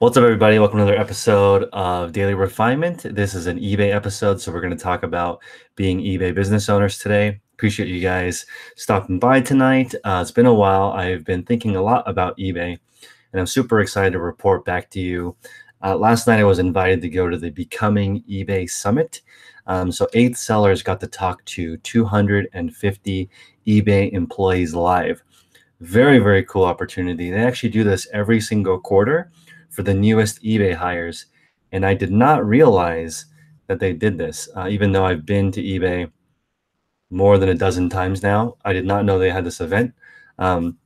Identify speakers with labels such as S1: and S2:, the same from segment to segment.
S1: What's up, everybody? Welcome to another episode of Daily Refinement. This is an eBay episode, so we're going to talk about being eBay business owners today. Appreciate you guys stopping by tonight. It's been a while. I've been thinking a lot about eBay, and I'm super excited to report back to you. Last night, I was invited to go to the Becoming eBay Summit. So 8 sellers got to talk to 250 eBay employees live. Very, very cool opportunity. They actually do this every single quarter for the newest eBay hires. And I did not realize that they did this, even though I've been to eBay more than a dozen times now. I did not know they had this event. And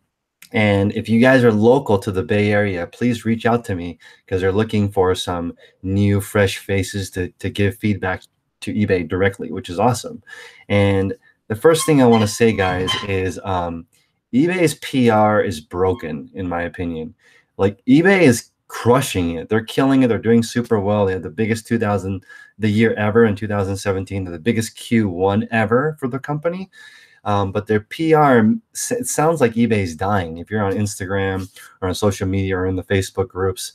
S1: if you guys are local to the Bay Area, please reach out to me because they're looking for some new, fresh faces to give feedback to eBay directly, which is awesome. And the first thing I want to say, guys, is eBay's PR is broken, in my opinion. Like, eBay is crushing it. They're killing it. They're doing super well. They had the biggest the year ever in 2017, the biggest Q1 ever for the company. But their PR, it sounds like eBay's dying. If you're on Instagram or on social media or in the Facebook groups,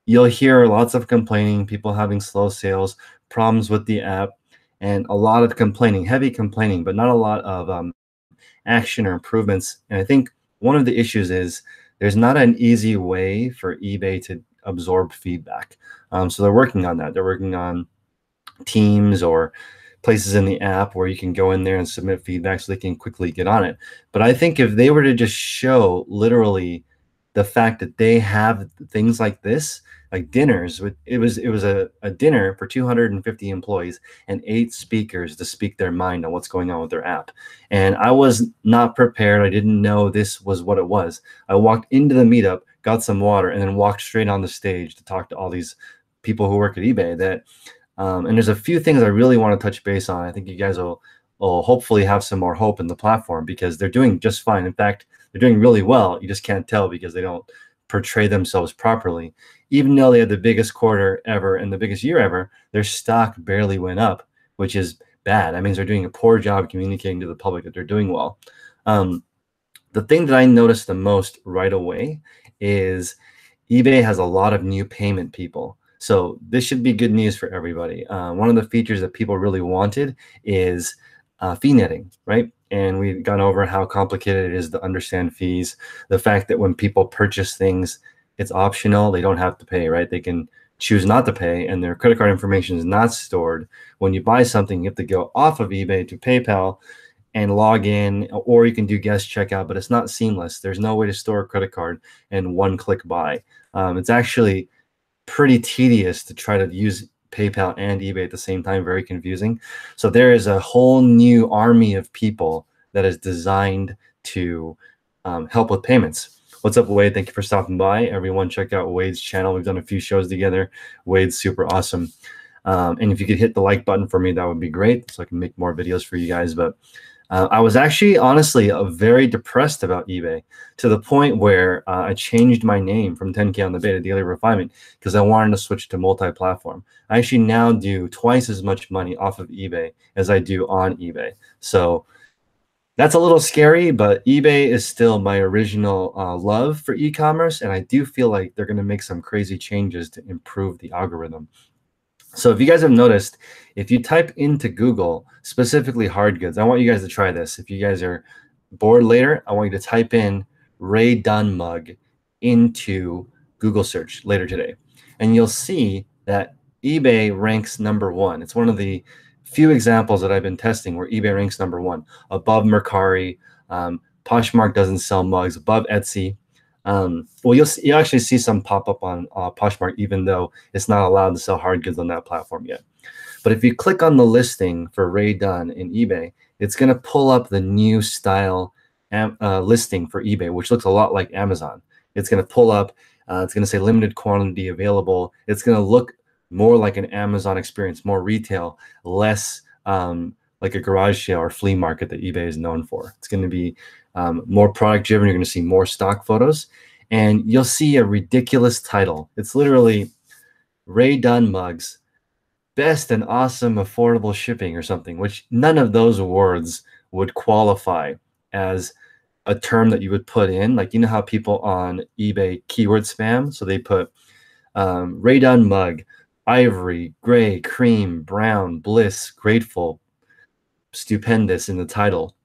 S1: you'll hear lots of complaining, people having slow sales, problems with the app, and a lot of complaining, heavy complaining, but not a lot of action or improvements. And I think one of the issues is there's not an easy way for eBay to absorb feedback. So they're working on that. They're working on teams or places in the app where you can go in there and submit feedback so they can quickly get on it. But I think if they were to just show literally the fact that they have things like this, like dinners, it was a dinner for 250 employees and 8 speakers to speak their mind on what's going on with their app. And I was not prepared. I didn't know this was what it was. I walked into the meetup, got some water, and then walked straight on the stage to talk to all these people who work at eBay. And there's a few things I really want to touch base on. I think you guys will hopefully have some more hope in the platform because they're doing just fine. In fact, they're doing really well. You just can't tell because they don't portray themselves properly. Even though they had the biggest quarter ever and the biggest year ever, their stock barely went up, which is bad. That means they're doing a poor job communicating to the public that they're doing well. The thing that I noticed the most right away is eBay has a lot of new payment people. So this should be good news for everybody. One of the features that people really wanted is fee netting, right? And we've gone over how complicated it is to understand fees. The fact that when people purchase things, it's optional. They don't have to pay, right? They can choose not to pay, and their credit card information is not stored. When you buy something, you have to go off of eBay to PayPal and log in, or you can do guest checkout, but it's not seamless. There's no way to store a credit card and one-click buy. It's actually pretty tedious to try to use PayPal and eBay at the same time, very confusing. So there is a whole new army of people that is designed to help with payments. What's up, Wade? Thank you for stopping by. Everyone, check out Wade's channel. We've done a few shows together. Wade's super awesome. And if you could hit the like button for me, that would be great so I can make more videos for you guys. But I was actually, honestly, very depressed about eBay to the point where I changed my name from 10K on the Bay to Daily Refinement because I wanted to switch to multi-platform. I actually now do twice as much money off of eBay as I do on eBay. So that's a little scary, but eBay is still my original love for e-commerce, and I do feel like they're going to make some crazy changes to improve the algorithm. So if you guys have noticed, if you type into Google, specifically hard goods, I want you guys to try this. If you guys are bored later, I want you to type in Ray Dunn mug into Google search later today. And you'll see that eBay ranks #1. It's one of the few examples that I've been testing where eBay ranks #1, above Mercari. Poshmark doesn't sell mugs, above Etsy. Well, you'll actually see some pop up on Poshmark, even though it's not allowed to sell hard goods on that platform yet. But if you click on the listing for Ray Dunn in eBay, it's going to pull up the new style listing for eBay, which looks a lot like Amazon. It's going to pull up, it's going to say limited quantity available. It's going to look more like an Amazon experience, more retail, less like a garage sale or flea market that eBay is known for. It's going to be more product driven. You're going to see more stock photos, and you'll see a ridiculous title. It's literally Ray Dunn mugs, best and awesome affordable shipping or something, which none of those words would qualify as a term that you would put in. Like, you know how people on eBay keyword spam, so they put Ray Dunn mug, ivory, gray, cream, brown, bliss, grateful, stupendous in the title,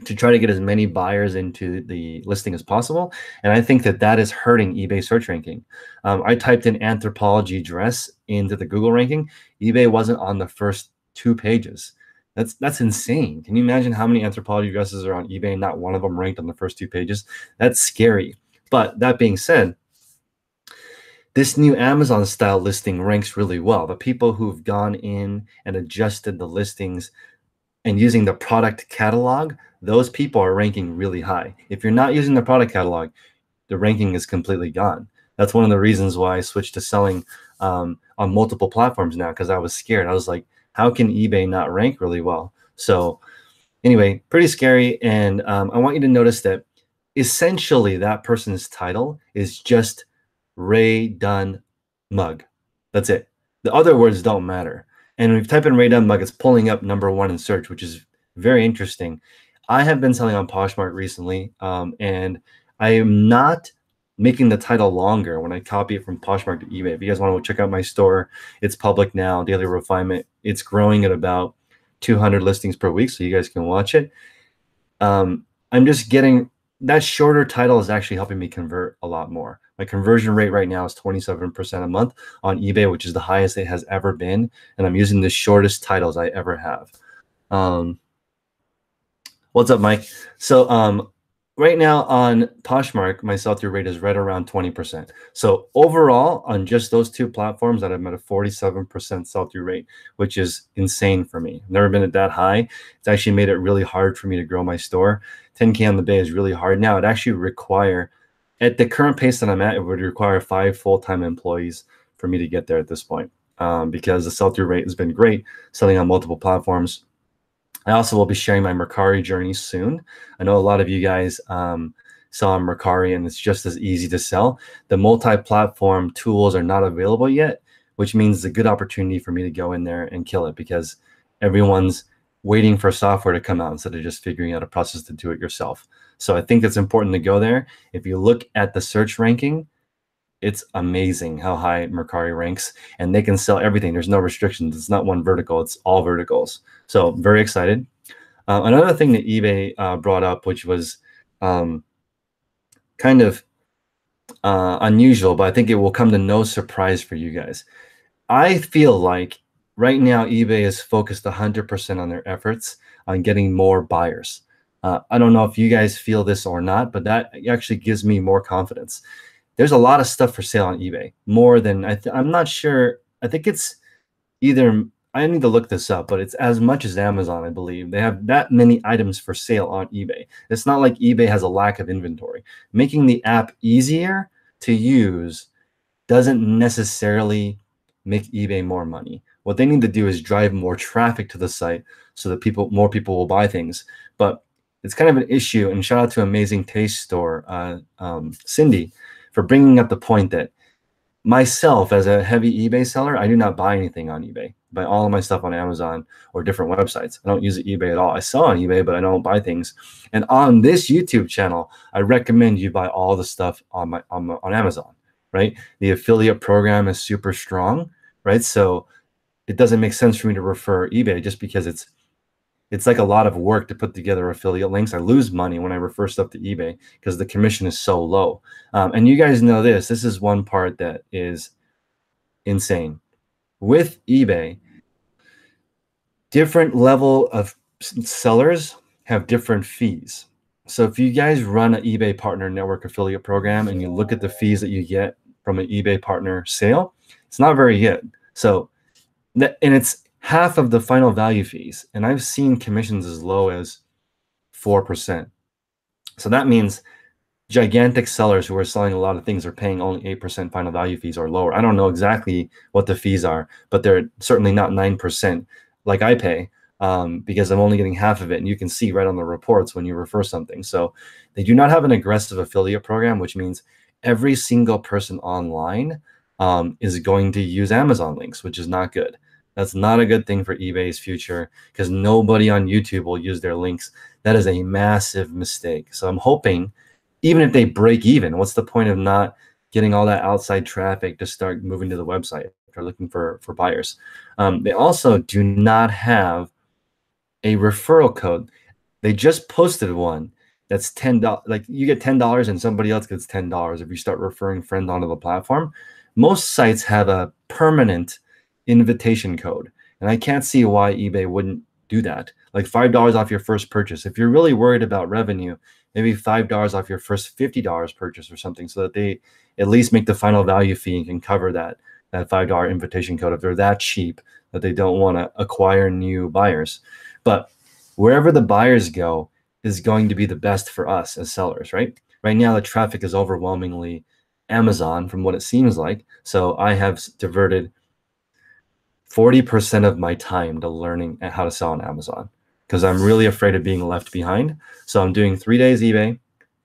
S1: to try to get as many buyers into the listing as possible. And I think that that is hurting eBay search ranking. I typed in anthropology dress into the Google ranking. eBay wasn't on the first 2 pages. That's insane. Can you imagine how many anthropology dresses are on eBay and not one of them ranked on the first 2 pages? That's scary. But that being said, this new Amazon style listing ranks really well. The people who've gone in and adjusted the listings and using the product catalog, those people are ranking really high. If you're not using the product catalog, the ranking is completely gone. That's one of the reasons why I switched to selling on multiple platforms now, because I was scared. I was like, how can eBay not rank really well? So anyway, pretty scary. And I want you to notice that essentially that person's title is just Ray Dunn mug. That's it. The other words don't matter. And when you type in Ray Dunn mug, it's pulling up #1 in search, which is very interesting. I have been selling on Poshmark recently, and I am not making the title longer when I copy it from Poshmark to eBay. If you guys want to check out my store, it's public now, Daily Refinement. It's growing at about 200 listings per week, so you guys can watch it. I'm just getting that shorter title is actually helping me convert a lot more. My conversion rate right now is 27% a month on eBay, which is the highest it has ever been. And I'm using the shortest titles I ever have. What's up, Mike? So right now on Poshmark, my sell-through rate is right around 20%. So overall, on just those 2 platforms, that I'm at a 47% sell-through rate, which is insane for me. Never been at that high. It's actually made it really hard for me to grow my store. 10K on the Bay is really hard now. It actually require, at the current pace that I'm at, it would require 5 full-time employees for me to get there at this point, because the sell-through rate has been great, selling on multiple platforms. I also will be sharing my Mercari journey soon. I know a lot of you guys sell on Mercari, and it's just as easy to sell. The multi-platform tools are not available yet, which means it's a good opportunity for me to go in there and kill it, because everyone's waiting for software to come out instead of just figuring out a process to do it yourself. So I think it's important to go there. If you look at the search ranking, it's amazing how high Mercari ranks, and they can sell everything. There's no restrictions. It's not one vertical, it's all verticals. So very excited. Another thing that eBay brought up, which was kind of unusual, but I think it will come to no surprise for you guys. I feel like right now eBay is focused 100% on their efforts on getting more buyers. I don't know if you guys feel this or not, but that actually gives me more confidence. There's a lot of stuff for sale on eBay, more than I'm not sure. I think it's either, I need to look this up, but it's as much as Amazon, I believe. They have that many items for sale on eBay. It's not like eBay has a lack of inventory. Making the app easier to use doesn't necessarily make eBay more money. What they need to do is drive more traffic to the site so that more people will buy things. But it's kind of an issue, and shout out to Amazing Taste Store, Cindy, for bringing up the point that myself, as a heavy eBay seller, I do not buy anything on eBay. I buy all of my stuff on Amazon or different websites. I don't use eBay at all. I sell on eBay, but I don't buy things. And on this YouTube channel, I recommend you buy all the stuff on Amazon, right? The affiliate program is super strong, right? So it doesn't make sense for me to refer eBay just because it's like a lot of work to put together affiliate links. I lose money when I refer stuff to eBay because the commission is so low. And you guys know this. This is one part that is insane. With eBay, different level of sellers have different fees. So if you guys run an eBay Partner Network affiliate program and you look at the fees that you get from an eBay partner sale, it's not very good. So, and it's half of the final value fees. And I've seen commissions as low as 4%. So that means gigantic sellers who are selling a lot of things are paying only 8% final value fees or lower. I don't know exactly what the fees are, but they're certainly not 9% like I pay, because I'm only getting half of it. And you can see right on the reports when you refer something. So they do not have an aggressive affiliate program, which means every single person online is going to use Amazon links, which is not good. That's not a good thing for eBay's future, because nobody on YouTube will use their links. That is a massive mistake. So I'm hoping, even if they break even, what's the point of not getting all that outside traffic to start moving to the website if they're looking for buyers. They also do not have a referral code. They just posted one that's $10. Like you get $10 and somebody else gets $10 if you start referring friends onto the platform. Most sites have a permanent invitation code, and I can't see why eBay wouldn't do that. Like $5 off your first purchase. If you're really worried about revenue, maybe $5 off your first $50 purchase or something, so that they at least make the final value fee and can cover that $5 invitation code if they're that cheap that they don't want to acquire new buyers. But wherever the buyers go is going to be the best for us as sellers, right? Right now, the traffic is overwhelmingly Amazon from what it seems like. So I have diverted 40% of my time to learning how to sell on Amazon because I'm really afraid of being left behind. So I'm doing 3 days eBay,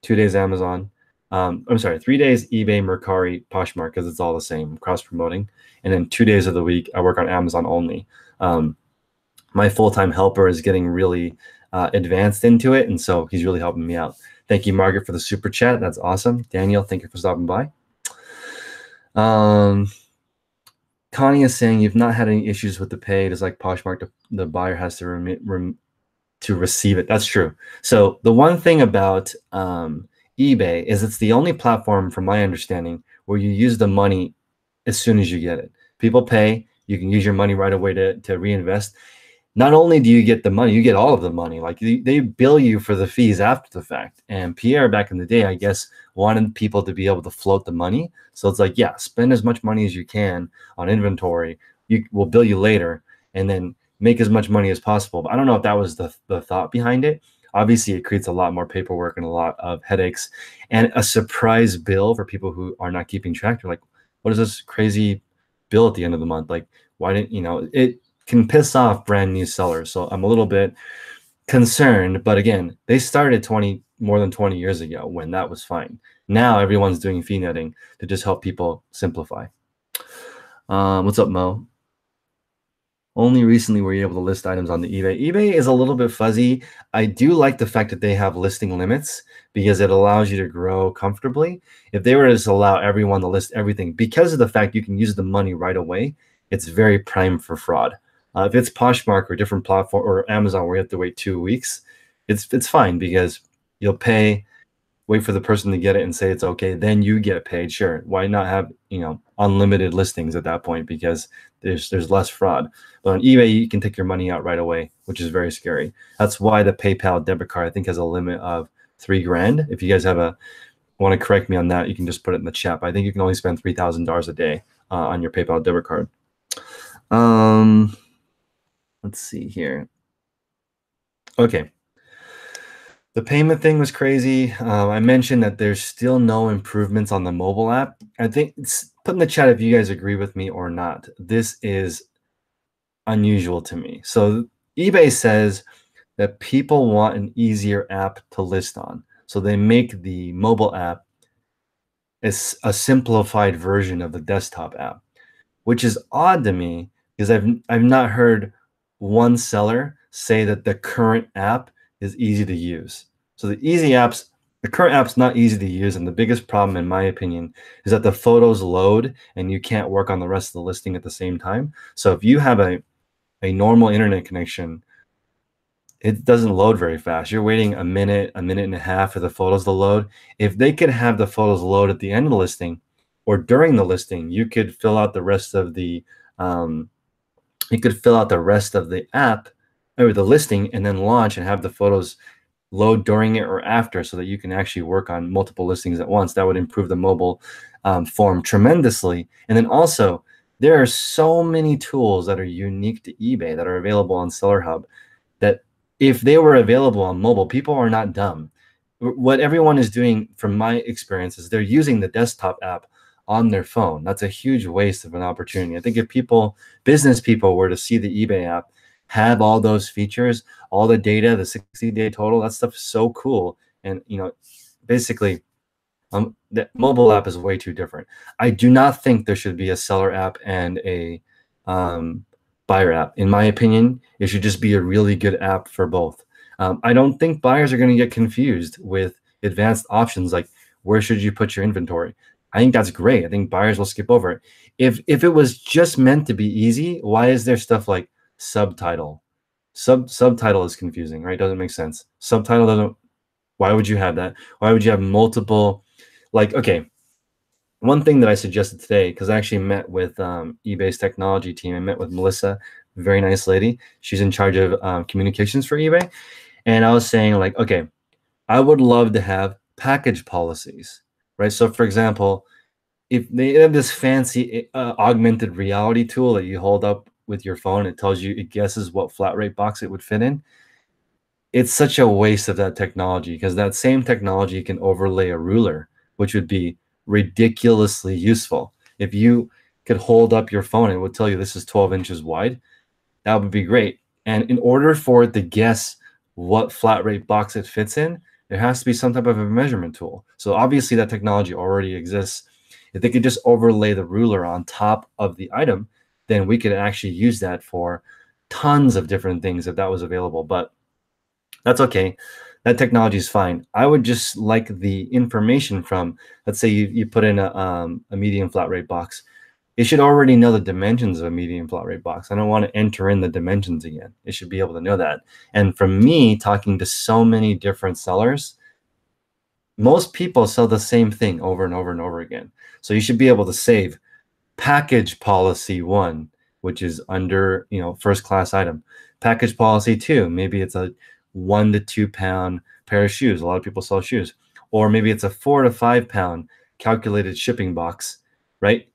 S1: 2 days Amazon. I'm sorry, 3 days eBay, Mercari, Poshmark, because it's all the same, cross promoting. And then 2 days of the week, I work on Amazon only. My full-time helper is getting really advanced into it, and so he's really helping me out. Thank you, Margaret, for the super chat. That's awesome. Daniel, thank you for stopping by. Connie is saying you've not had any issues with the pay. It's like Poshmark, the buyer has to receive it. That's true. So the one thing about eBay is it's the only platform, from my understanding, where you use the money as soon as you get it. People pay. You can use your money right away to reinvest. Not only do you get the money, you get all of the money. Like they bill you for the fees after the fact. And Pierre, back in the day, I guess, wanted people to be able to float the money. So it's like, yeah, spend as much money as you can on inventory. We'll bill you later, and then make as much money as possible. But I don't know if that was the thought behind it. Obviously, it creates a lot more paperwork and a lot of headaches and a surprise bill for people who are not keeping track. They're like, what is this crazy bill at the end of the month? Like, why didn't, it can piss off brand new sellers. So I'm a little bit concerned, but again, they started more than 20 years ago when that was fine. Now everyone's doing fee netting to just help people simplify. What's up, Mo? Only recently were you able to list items on the eBay. eBay is a little bit fuzzy. I do like the fact that they have listing limits because it allows you to grow comfortably. If they were to just allow everyone to list everything, because of the fact you can use the money right away, it's very prime for fraud. If it's Poshmark or different platform or Amazon where you have to wait 2 weeks, it's fine because you'll pay, wait for the person to get it and say it's okay, then you get paid. Sure, why not have unlimited listings at that point, because there's less fraud. But on eBay, you can take your money out right away, which is very scary. That's why the PayPal debit card, I think, has a limit of $3,000. If you guys want to correct me on that, you can just put it in the chat. But I think you can only spend $3,000 a day on your PayPal debit card. Let's see here. Okay. The payment thing was crazy. I mentioned that there's still no improvements on the mobile app. I think put in the chat if you guys agree with me or not. This is unusual to me. So eBay says that people want an easier app to list on. So they make the mobile app as a simplified version of the desktop app, which is odd to me because I've not heard one seller say that the current app is easy to use. So the current app's not easy to use, and the biggest problem, in my opinion, is that the photos load and you can't work on the rest of the listing at the same time. So if you have a normal internet connection, it doesn't load very fast. You're waiting a minute and a half for the photos to load. If they could have the photos load at the end of the listing or during the listing, you could fill out the rest of the app or the listing and then launch and have the photos load during it or after, so that you can actually work on multiple listings at once. That would improve the mobile form tremendously. And then also, there are so many tools that are unique to eBay that are available on Seller Hub that if they were available on mobile, people are not dumb. What everyone is doing, from my experience, is they're using the desktop app on their phone. That's a huge waste of an opportunity. I think if business people were to see the eBay app have all those features, all the data, the 60-day total, that stuff is so cool. And basically, the mobile app is way too different. I do not think there should be a seller app and a buyer app. In my opinion, it should just be a really good app for both. I don't think buyers are going to get confused with advanced options like where should you put your inventory. I think that's great. I think buyers will skip over it. If it was just meant to be easy, why is there stuff like subtitle? Subtitle is confusing, right? Doesn't make sense. Subtitle doesn't. Why would you have that? Why would you have multiple? Like, okay, one thing that I suggested today, because I actually met with eBay's technology team. I met with Melissa, very nice lady. She's in charge of communications for eBay. And I was saying, like, okay, I would love to have package policies, right? So, for example, if they have this fancy augmented reality tool that you hold up with your phone, it tells you, it guesses what flat rate box it would fit in. It's such a waste of that technology, because that same technology can overlay a ruler, which would be ridiculously useful. If you could hold up your phone, it would tell you this is 12 inches wide. That would be great. And in order for it to guess what flat rate box it fits in, there has to be some type of a measurement tool. So obviously that technology already exists. If they could just overlay the ruler on top of the item, then we could actually use that for tons of different things if that was available. But that's okay. That technology is fine. I would just like the information from, let's say you put in a medium flat rate box. It should already know the dimensions of a medium flat rate box. I don't want to enter in the dimensions again. It should be able to know that. And from me talking to so many different sellers, most people sell the same thing over and over and over again. So you should be able to save package policy 1, which is under, first class item. Package policy 2, maybe it's a 1 to 2 pound pair of shoes. A lot of people sell shoes. Or maybe it's a 4 to 5 pound calculated shipping box, right?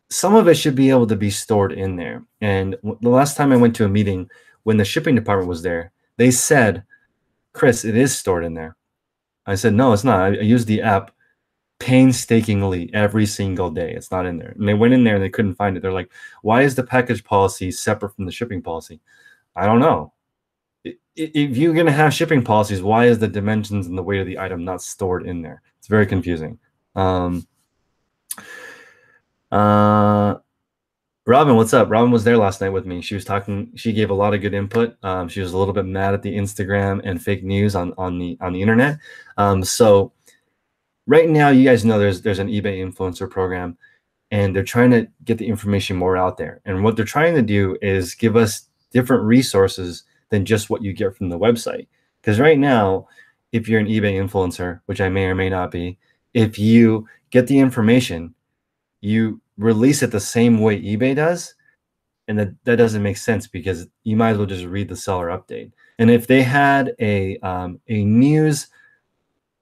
S1: Some of it should be able to be stored in there. And the last time I went to a meeting, when the shipping department was there, they said, Chris, it is stored in there. I said, no, it's not. I use the app painstakingly every single day. It's not in there. And they went in there and they couldn't find it. They're like, why is the package policy separate from the shipping policy? I don't know. If you're going to have shipping policies, why is the dimensions and the weight of the item not stored in there? It's very confusing. Robin, what's up? Robin was there last night with me. She was talking. She gave a lot of good input. She was a little bit mad at the Instagram and fake news on the internet. So right now, you guys know there's an eBay influencer program, and they're trying to get the information more out there. And what they're trying to do is give us different resources than just what you get from the website. Because right now, if you're an eBay influencer, which I may or may not be, if you get the information, you release it the same way eBay does, and that doesn't make sense, because you might as well just read the seller update. And if they had a news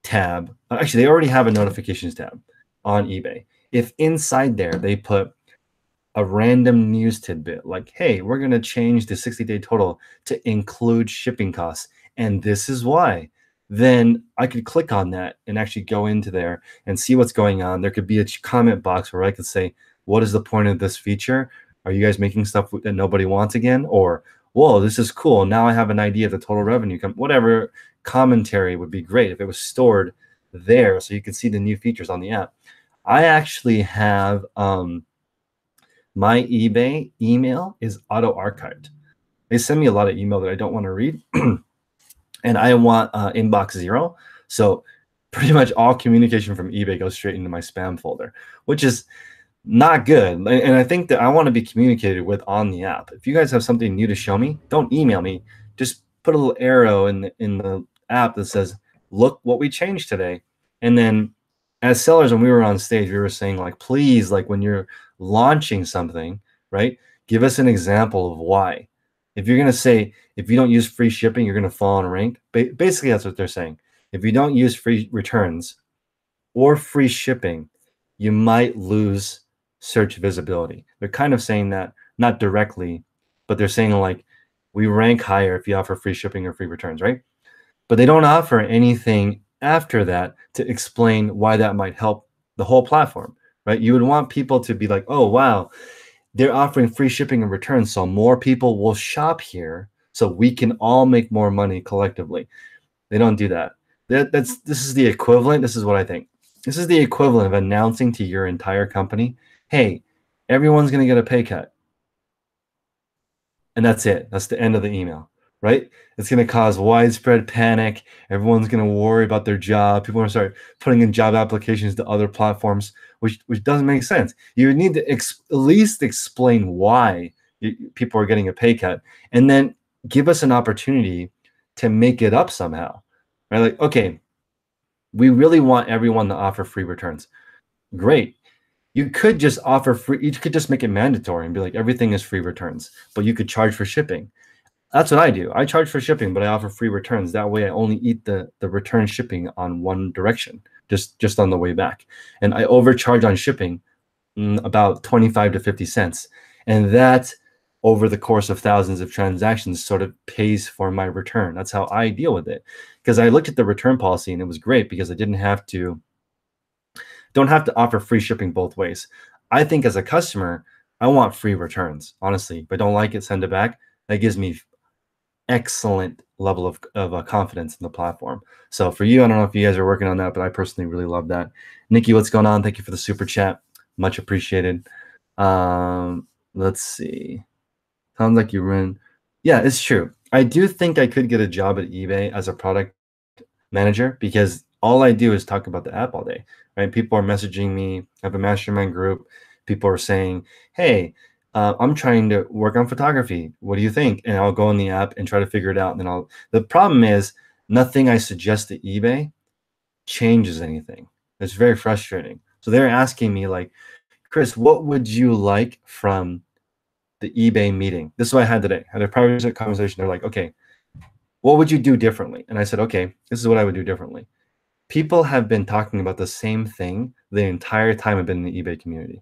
S1: tab, actually they already have a notifications tab on eBay. If inside there they put a random news tidbit like, hey, we're going to change the 60-day total to include shipping costs, and this is why, then I could click on that and actually go into there and see what's going on. There could be a comment box where I could say, what is the point of this feature? Are you guys making stuff that nobody wants again? Or, whoa, this is cool. Now I have an idea of the total revenue. Whatever commentary would be great if it was stored there so you could see the new features on the app. I actually have my eBay email is auto-archived. They send me a lot of email that I don't want to read. And I want inbox 0. So pretty much all communication from eBay goes straight into my spam folder, which is not good. And I think that I want to be communicated with on the app. If you guys have something new to show me, don't email me. Just put a little arrow in the app that says, look what we changed today. And then as sellers, when we were on stage, we were saying, like, please, like when you're launching something, right, give us an example of why. If you're going to say, if you don't use free shipping, you're going to fall in rank. Basically, that's what they're saying. If you don't use free returns or free shipping, you might lose search visibility. They're kind of saying that, not directly, but they're saying, like, we rank higher if you offer free shipping or free returns, right? But they don't offer anything after that to explain why that might help the whole platform, right? You would want people to be like, oh, wow, they're offering free shipping and returns, so more people will shop here, so we can all make more money collectively. They don't do that. This is the equivalent. This is what I think. This is the equivalent of announcing to your entire company, hey, everyone's going to get a pay cut. And that's it. That's the end of the email, right? It's going to cause widespread panic. Everyone's going to worry about their job. People are going to start putting in job applications to other platforms, which doesn't make sense. You need to at least explain why people are getting a pay cut, and then give us an opportunity to make it up somehow, right? Like, okay, we really want everyone to offer free returns. Great. You could just offer free, you could just make it mandatory and be like, everything is free returns, but you could charge for shipping. That's what I do. I charge for shipping, but I offer free returns. That way I only eat the return shipping on one direction, just on the way back. And I overcharge on shipping about 25 to 50 cents. And that over the course of thousands of transactions sort of pays for my return. That's how I deal with it. Because I looked at the return policy and it was great because I don't have to offer free shipping both ways. I think as a customer, I want free returns. Honestly, if I don't like it, send it back. That gives me excellent level of confidence in the platform. So for you, I don't know if you guys are working on that, but I personally really love that. Nikki, what's going on? Thank you for the super chat. Much appreciated. Let's see. Sounds like you run. Yeah, it's true. I do think I could get a job at eBay as a product manager because all I do is talk about the app all day, right? People are messaging me. I have a mastermind group. People are saying, hey, I'm trying to work on photography. What do you think? And I'll go in the app and try to figure it out. And then the problem is nothing I suggest to eBay changes anything. It's very frustrating. So they're asking me like, Chris, what would you like from the eBay meeting? This is what I had today. I had a private conversation. They're like, okay, what would you do differently? And I said, okay, this is what I would do differently. People have been talking about the same thing the entire time I've been in the eBay community.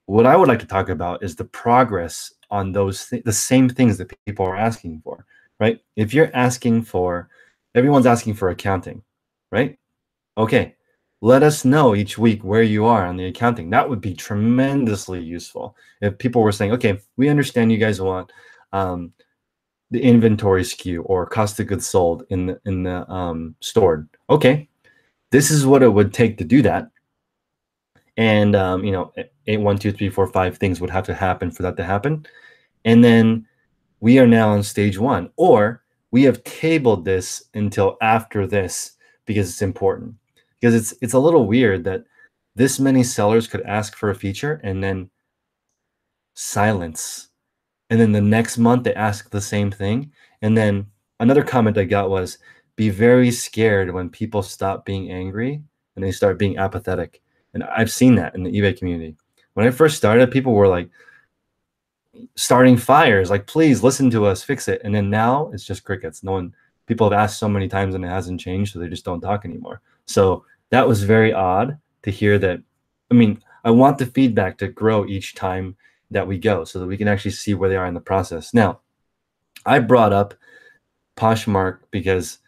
S1: What I would like to talk about is the progress on those the same things that people are asking for, right? If you're asking for, everyone's asking for accounting, right? Okay, let us know each week where you are on the accounting. That would be tremendously useful. If people were saying, okay, we understand you guys want the inventory SKU or cost of goods sold in the stored. Okay, this is what it would take to do that. And you know, 8, 1, 2, 3, 4, 5 things would have to happen for that to happen. And then we are now on stage 1, or we have tabled this until after this because it's important. Because it's a little weird that this many sellers could ask for a feature and then silence. And then the next month they ask the same thing. And then another comment I got was, be very scared when people stop being angry and they start being apathetic. And I've seen that in the eBay community. When I first started, people were like starting fires, like, please listen to us, fix it. And then now it's just crickets. No one, people have asked so many times and it hasn't changed, so they just don't talk anymore. So that was very odd to hear that. I mean, I want the feedback to grow each time that we go so that we can actually see where they are in the process. Now, I brought up Poshmark because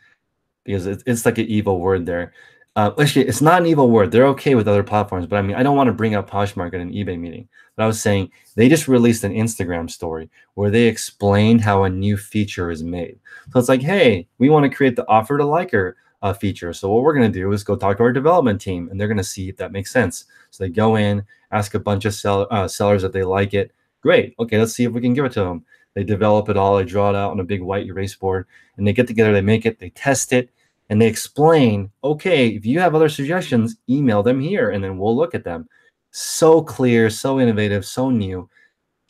S1: it's like an evil word there. Actually, it's not an evil word. They're okay with other platforms, but I mean, I don't want to bring up Poshmark at an eBay meeting. But I was saying they just released an Instagram story where they explained how a new feature is made. So it's like, hey, we want to create the offer to liker feature. So what we're going to do is go talk to our development team, and they're going to see if that makes sense. So they go in, ask a bunch of sellers if they like it. Great. Okay, let's see if we can give it to them. They develop it all. They draw it out on a big white erase board, and they get together. They make it. They test it. And they explain, okay, if you have other suggestions, email them here, and then we'll look at them. So clear, so innovative, so new.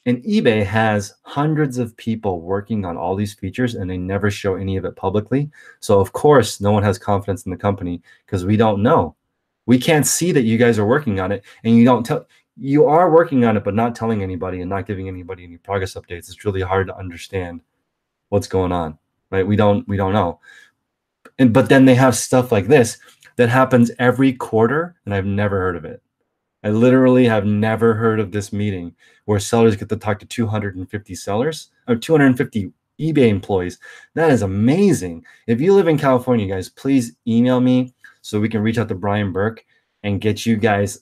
S1: And eBay has hundreds of people working on all these features, and they never show any of it publicly. So, of course, no one has confidence in the company because we don't know. We can't see that you guys are working on it, and you don't tell. You are working on it, but not telling anybody and not giving anybody any progress updates. It's really hard to understand what's going on, right? We don't know. But then they have stuff like this that happens every quarter, and I've never heard of it. I literally have never heard of this meeting where sellers get to talk to 250 sellers or 250 eBay employees. That is amazing. If you live in California, guys, please email me so we can reach out to Brian Burke and get you guys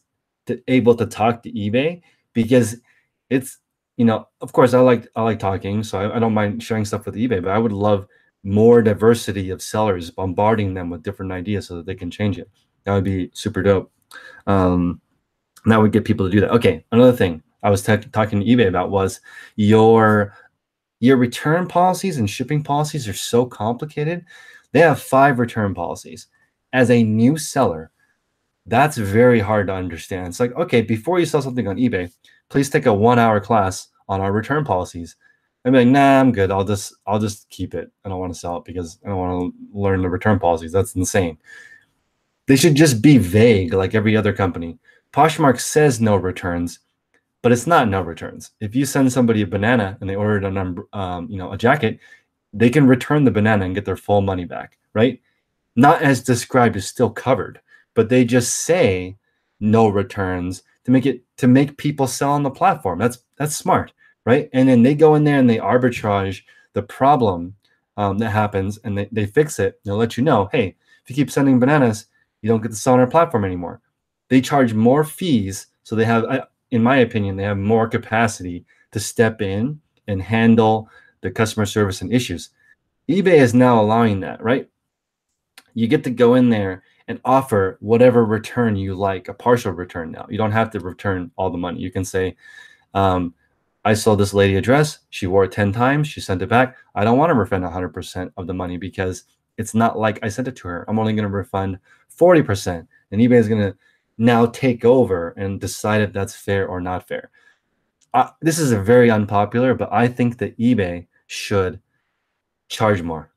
S1: able to talk to eBay, because it's, you know, of course I like talking, so I don't mind sharing stuff with eBay, but I would love more diversity of sellers, bombarding them with different ideas so that they can change it. That would be super dope. That would get people to do that. Okay, another thing I was talking to eBay about was your Your return policies and shipping policies are so complicated. They have 5 return policies. As a new seller, that's very hard to understand. It's like, okay, before you sell something on eBay, please take a 1-hour class on our return policies. I'm like, nah, I'm good. I'll just keep it. I don't want to sell it because I don't want to learn the return policies. That's insane. They should just be vague like every other company. Poshmark says no returns, but it's not no returns. If you send somebody a banana and they ordered a jacket, they can return the banana and get their full money back, right? Not as described as still covered, but they just say no returns to make people sell on the platform. That's smart, right? And then they go in there and they arbitrage the problem that happens, and they fix it. They'll let you know, hey, if you keep sending bananas, you don't get to sell on our platform anymore. They charge more fees, so they have, in my opinion, they have more capacity to step in and handle the customer service and issues. eBay is now allowing that, right? You get to go in there and offer whatever return you like, a partial return now. You don't have to return all the money. You can say, I sold this lady a dress. She wore it 10 times. She sent it back. I don't want to refund 100% of the money because it's not like I sent it to her. I'm only going to refund 40%. And eBay is going to now take over and decide if that's fair or not fair. This is a very unpopular, but I think that eBay should charge more.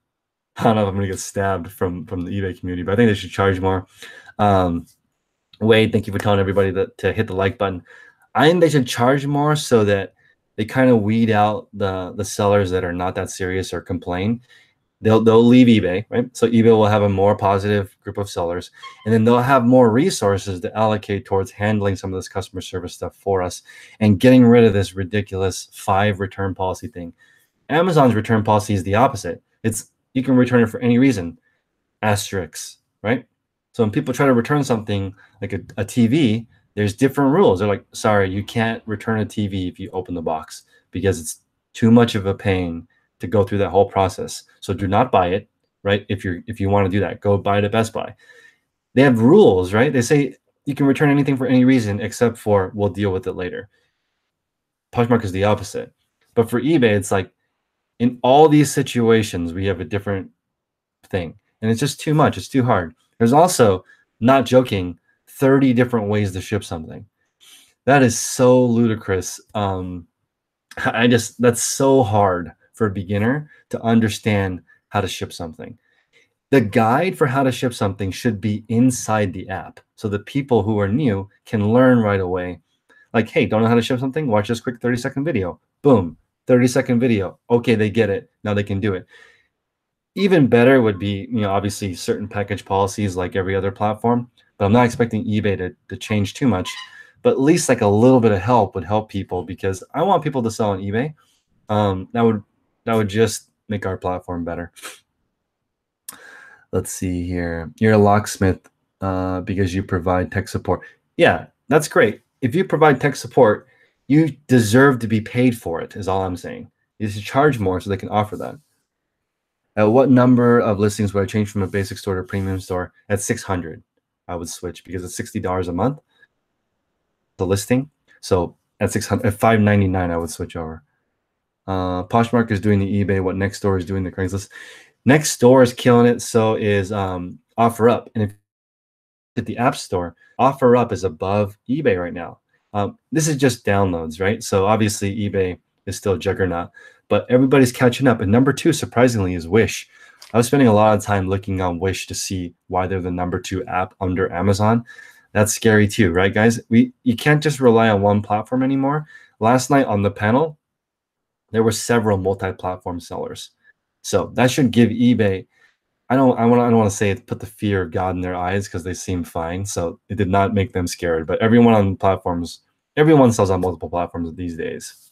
S1: I don't know if I'm gonna get stabbed from the eBay community, but I think they should charge more. Wade, thank you for telling everybody to hit the like button. I think they should charge more so that they kind of weed out the sellers that are not that serious or complain. They'll leave eBay, right? So eBay will have a more positive group of sellers, and then they'll have more resources to allocate towards handling some of this customer service stuff for us and getting rid of this ridiculous 5 return policy thing. Amazon's return policy is the opposite. You can return it for any reason, asterisks, right? So when people try to return something like a TV, there's different rules. They're like, sorry, you can't return a TV if you open the box because it's too much of a pain to go through that whole process. So do not buy it, right? If you want to do that, go buy it at Best Buy. They have rules, right? They say you can return anything for any reason except for we'll deal with it later. Poshmark is the opposite. But for eBay, it's like, in all these situations, we have a different thing. And it's just too much. It's too hard. There's also, not joking, 30 different ways to ship something. That is so ludicrous. That's so hard for a beginner to understand how to ship something. The guide for how to ship something should be inside the app so that people who are new can learn right away. Like, hey, don't know how to ship something? Watch this quick 30-second video. Boom. 30-second video. Okay, they get it. Now they can do it. Even better would be, obviously certain package policies like every other platform, but I'm not expecting eBay to change too much. But at least like a little bit of help would help people because I want people to sell on eBay. That would just make our platform better. Let's see here. You're a locksmith because you provide tech support. Yeah, that's great. If you provide tech support, you deserve to be paid for it, is all I'm saying. You should charge more so they can offer that. At what number of listings would I change from a basic store to a premium store? At 600, I would switch because it's $60 a month, the listing. So at $599, I would switch over. Poshmark is doing the eBay. What Nextdoor is doing the Craigslist. Nextdoor is killing it. So is OfferUp. And if at the App Store, OfferUp is above eBay right now. This is just downloads, right? So obviously eBay is still a juggernaut, but everybody's catching up. And number 2, surprisingly, is Wish. I was spending a lot of time looking on Wish to see why they're the number 2 app under Amazon. That's scary too, right, guys? You can't just rely on one platform anymore. Last night on the panel, there were several multi-platform sellers. So that should give eBay, I don't want to say it put the fear of God in their eyes because they seem fine. So it did not make them scared. But everyone on platforms, everyone sells on multiple platforms these days.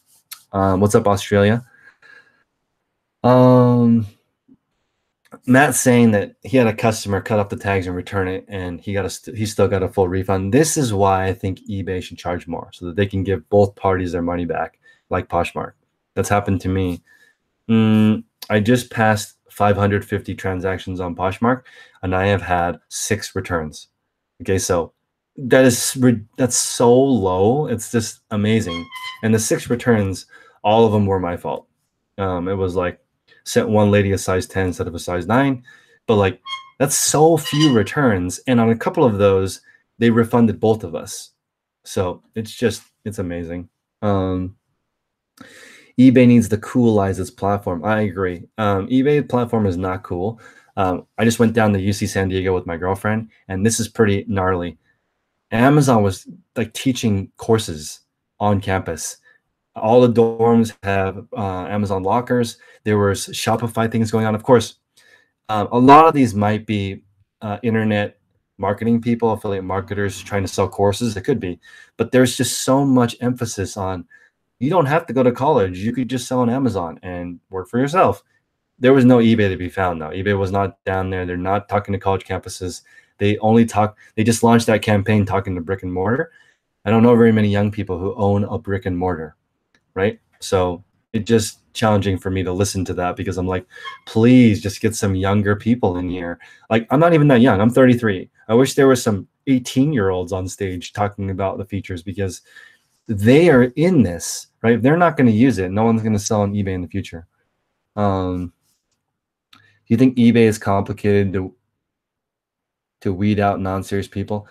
S1: What's up, Australia? Matt's saying that he had a customer cut off the tags and return it, and he still got a full refund. This is why I think eBay should charge more so that they can give both parties their money back, like Poshmark. That's happened to me. I just passed 550 transactions on Poshmark, and I have had 6 returns. Okay, so that's so low. It's just amazing. And the 6 returns, all of them were my fault. It was like sent one lady a size 10 instead of a size 9, but like that's so few returns, and on a couple of those they refunded both of us. So it's amazing. eBay needs to coolize its platform. I agree. eBay platform is not cool. I just went down to UC San Diego with my girlfriend, and this is pretty gnarly. Amazon was like teaching courses on campus. All the dorms have Amazon lockers. There was Shopify things going on. Of course, a lot of these might be internet marketing people, affiliate marketers trying to sell courses. It could be, but there's just so much emphasis on you don't have to go to college. You could just sell on Amazon and work for yourself. There was no eBay to be found, though. eBay was not down there. They're not talking to college campuses. They just launched that campaign talking to brick and mortar. I don't know very many young people who own a brick and mortar, right? So it's just challenging for me to listen to that because I'm like, please just get some younger people in here. Like, I'm not even that young. I'm 33. I wish there was some 18-year-olds on stage talking about the features because they are in this, right? If they're not going to use it, no one's going to sell on eBay in the future. Do you think eBay is complicated to weed out non-serious people?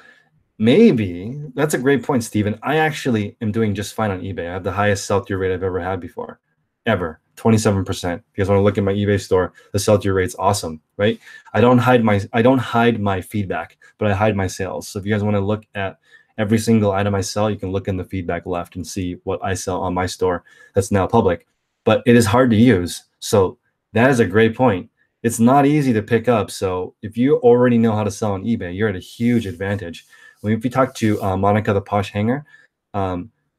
S1: Maybe. That's a great point, Steven. I actually am doing just fine on eBay. I have the highest sell-through rate I've ever had before, ever, 27%. Because when I look at my eBay store, the sell-through rate's awesome, right? I don't hide my feedback, but I hide my sales. So if you guys want to look at every single item I sell, you can look in the feedback left and see what I sell on my store that's now public. But it is hard to use. So that is a great point. It's not easy to pick up. So if you already know how to sell on eBay, you're at a huge advantage. If you talk to Monica the Posh Hanger,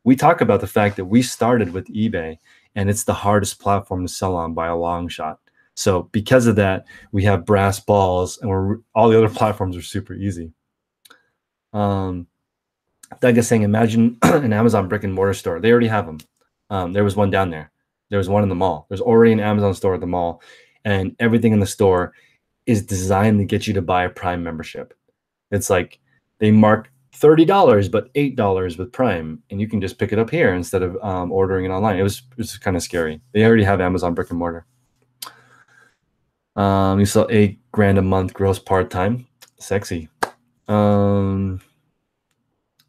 S1: we talk about the fact that we started with eBay and it's the hardest platform to sell on by a long shot. So because of that, we have brass balls and all the other platforms are super easy. Doug is saying, imagine an Amazon brick and mortar store. They already have them. There was one down there. There was one in the mall. There's already an Amazon store at the mall, and everything in the store is designed to get you to buy a Prime membership. It's like they mark $30, but $8 with Prime, and you can just pick it up here instead of ordering it online. It was kind of scary. They already have Amazon brick and mortar. You sell $8,000 a month gross part-time. Sexy.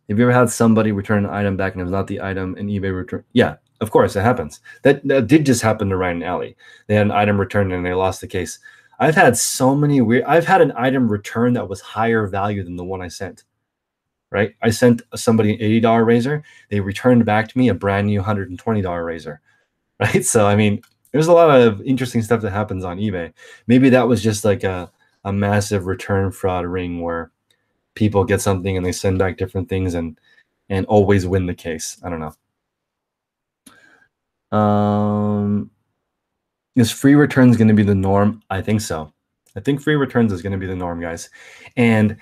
S1: Have you ever had somebody return an item back and it was not the item and eBay return? Yeah, of course, it happens. That did just happen to Ryan and Alley. They had an item returned and they lost the case. I've had so many I've had an item return that was higher value than the one I sent, right? I sent somebody an $80 razor. They returned back to me a brand new $120 razor, right? So, I mean, there's a lot of interesting stuff that happens on eBay. Maybe that was just like a massive return fraud ring where people get something and they send back different things and always win the case. I don't know. Is free returns going to be the norm? I think so. I think free returns is going to be the norm, guys. And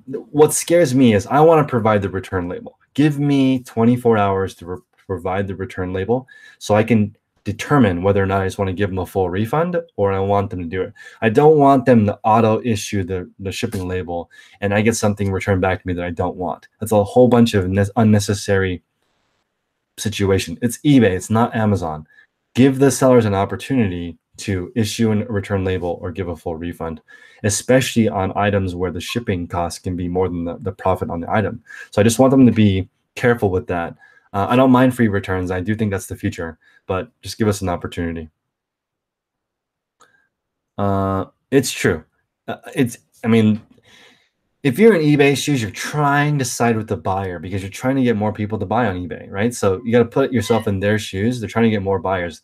S1: what scares me is I want to provide the return label. Give me 24 hours to provide the return label so I can determine whether or not I just want to give them a full refund or I want them to do it. I don't want them to auto issue the shipping label and I get something returned back to me that I don't want. That's a whole bunch of unnecessary situation. It's eBay. It's not Amazon. Give the sellers an opportunity to issue a return label or give a full refund, especially on items where the shipping costs can be more than the profit on the item. So I just want them to be careful with that. I don't mind free returns. I do think that's the future, but just give us an opportunity. It's true. I mean, if you're in eBay shoes, you're trying to side with the buyer because you're trying to get more people to buy on eBay, right? So you got to put yourself in their shoes. They're trying to get more buyers.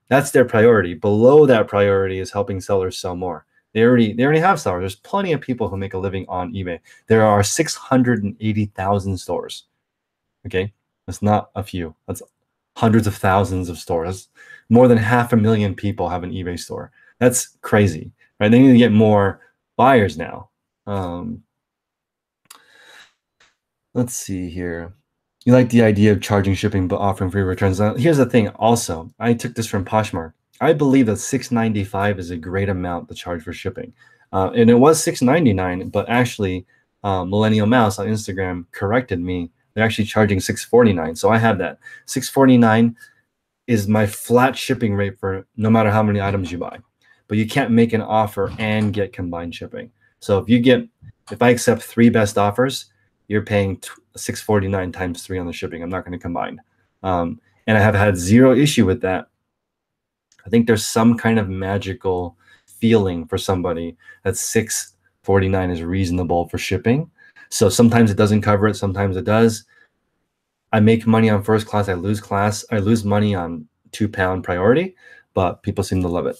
S1: That's their priority. Below that priority is helping sellers sell more. They already have sellers. There's plenty of people who make a living on eBay. There are 680,000 stores. Okay, that's not a few. That's hundreds of thousands of stores. More than 500,000 people have an eBay store. That's crazy, right? They need to get more buyers now. Let's see here. You like the idea of charging shipping but offering free returns. Here's the thing also. I took this from Poshmark. I believe that $6.95 is a great amount to charge for shipping. And it was $6.99, but actually Millennial Mouse on Instagram corrected me. They're actually charging $6.49. So I have that. $6.49 is my flat shipping rate for no matter how many items you buy. But you can't make an offer and get combined shipping. So if I accept 3 best offers, you're paying $6.49 times 3 on the shipping. I'm not going to combine. And I have had zero issue with that. I think there's some kind of magical feeling for somebody that $6.49 is reasonable for shipping. So sometimes it doesn't cover it, sometimes it does. I make money on first class, I lose money on £2 priority, but people seem to love it.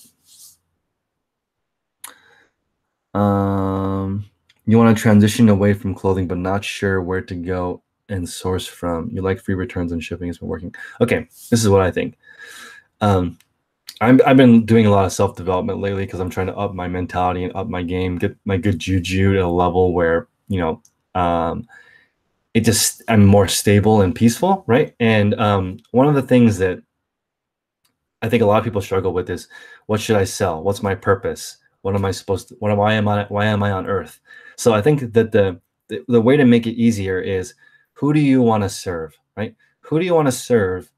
S1: You want to transition away from clothing, but not sure where to go and source from. You like free returns and shipping. It's been working. Okay, this is what I think. I've been doing a lot of self-development lately because I'm trying to up my mentality and up my game, get my good juju at a level where, I'm more stable and peaceful, right? And one of the things that I think a lot of people struggle with is, what should I sell? What's my purpose? What am I supposed to? Why am I on Earth? So I think that the way to make it easier is, who do you want to serve, right? Who do you want to serve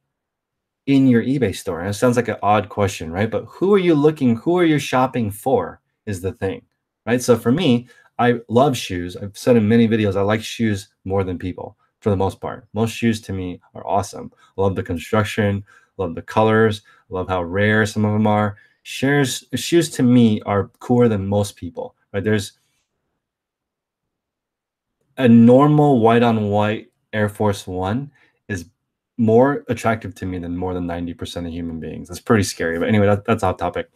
S1: in your eBay store? And it sounds like an odd question, right? But who are you shopping for is the thing, right? So for me, I love shoes. I've said in many videos, I like shoes more than people for the most part. Most shoes to me are awesome. I love the construction, love the colors, love how rare some of them are. Shoes to me are cooler than most people, right? There's a normal white on white Air Force One is more attractive to me than more than 90% of human beings. That's pretty scary. But anyway, that's off topic.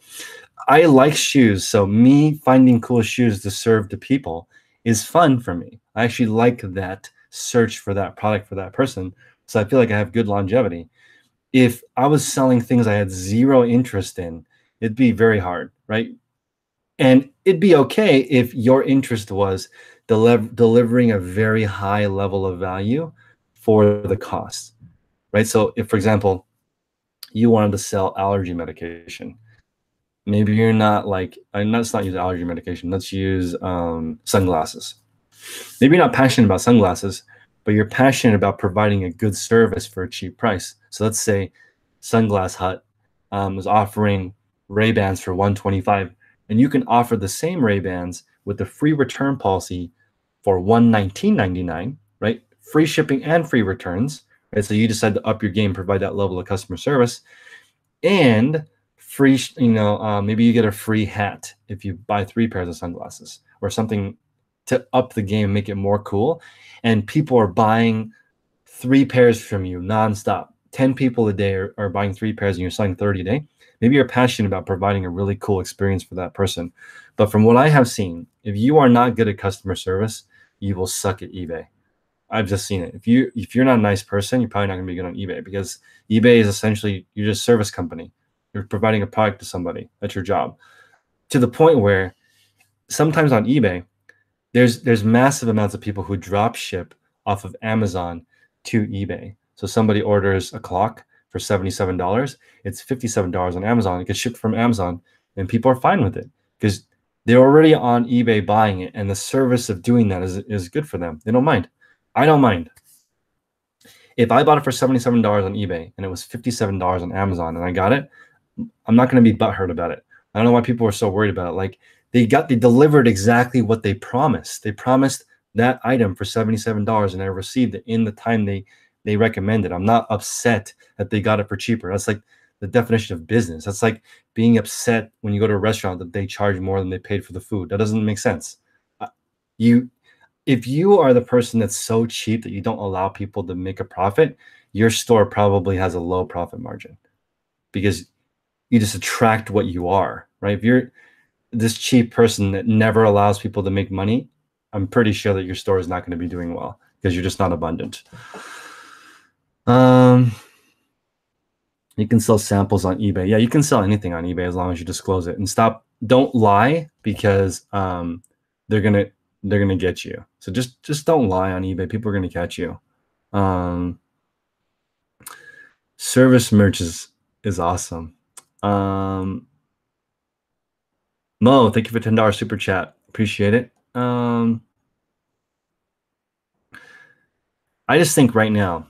S1: I like shoes. So me finding cool shoes to serve to people is fun for me. I actually like that search for that product for that person. So I feel like I have good longevity. If I was selling things I had zero interest in, it'd be very hard, right? And it'd be okay if your interest was delivering a very high level of value for the cost, right? So if, for example, you wanted to sell allergy medication, maybe you're not like, let's not use allergy medication. Let's use sunglasses. Maybe you're not passionate about sunglasses, but you're passionate about providing a good service for a cheap price. So let's say Sunglass Hut is offering Ray-Bans for $125, and you can offer the same Ray-Bans with the free return policy for $119.99, right? Free shipping and free returns, right? So you decide to up your game, provide that level of customer service, and free, maybe you get a free hat if you buy 3 pairs of sunglasses or something to up the game, make it more cool. And people are buying 3 pairs from you nonstop. 10 people a day are buying 3 pairs and you're selling 30 a day. Maybe you're passionate about providing a really cool experience for that person. But from what I have seen, if you are not good at customer service, you will suck at eBay. I've just seen it. If you're not a nice person, you're probably not going to be good on eBay, because eBay is essentially, you're just a service company. You're providing a product to somebody. That's your job. To the point where sometimes on eBay, there's massive amounts of people who drop ship off of Amazon to eBay. So somebody orders a clock for $77. It's $57 on Amazon. It gets shipped from Amazon, and people are fine with it because they're already on eBay buying it, and the service of doing that is good for them. They don't mind. I don't mind. If I bought it for $77 on eBay and it was $57 on Amazon and I got it, I'm not going to be butthurt about it. I don't know why people are so worried about it. Like, they delivered exactly what they promised. They promised that item for $77 and I received it in the time they recommended. I'm not upset that they got it for cheaper. That's like the definition of business. That's like being upset when you go to a restaurant that they charge more than they paid for the food. That doesn't make sense. If you are the person that's so cheap that you don't allow people to make a profit, your store probably has a low profit margin because you just attract what you are, right? If you're this cheap person that never allows people to make money, I'm pretty sure that your store is not going to be doing well because you're just not abundant. You can sell samples on eBay. Yeah, you can sell anything on eBay as long as you disclose it, and don't lie, because they're gonna get you. So just don't lie on eBay. People are gonna catch you. Service merch is awesome. Mo, thank you for $10 super chat. Appreciate it. I just think right now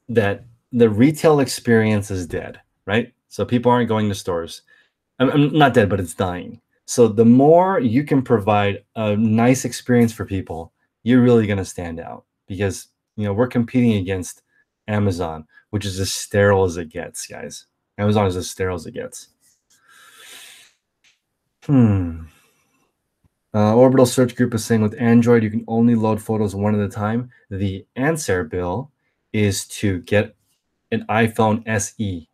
S1: that the retail experience is dead. right? So people aren't going to stores. I'm not dead, but it's dying. So the more you can provide a nice experience for people, you're really going to stand out because, we're competing against Amazon, which is as sterile as it gets, guys. Amazon is as sterile as it gets. Orbital Search Group is saying with Android, you can only load photos one at a time. The answer, Bill, is to get an iPhone SE.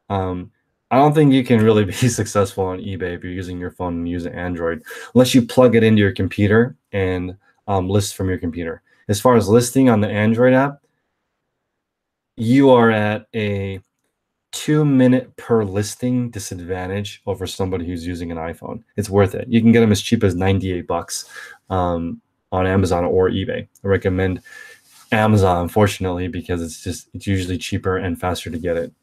S1: I don't think you can really be successful on eBay if you're using your phone and using Android, unless you plug it into your computer and list from your computer. As far as listing on the Android app, you are at a 2-minute per listing disadvantage over somebody who's using an iPhone. It's worth it. You can get them as cheap as $98 on Amazon or eBay. I recommend Amazon, unfortunately, because it's usually cheaper and faster to get it.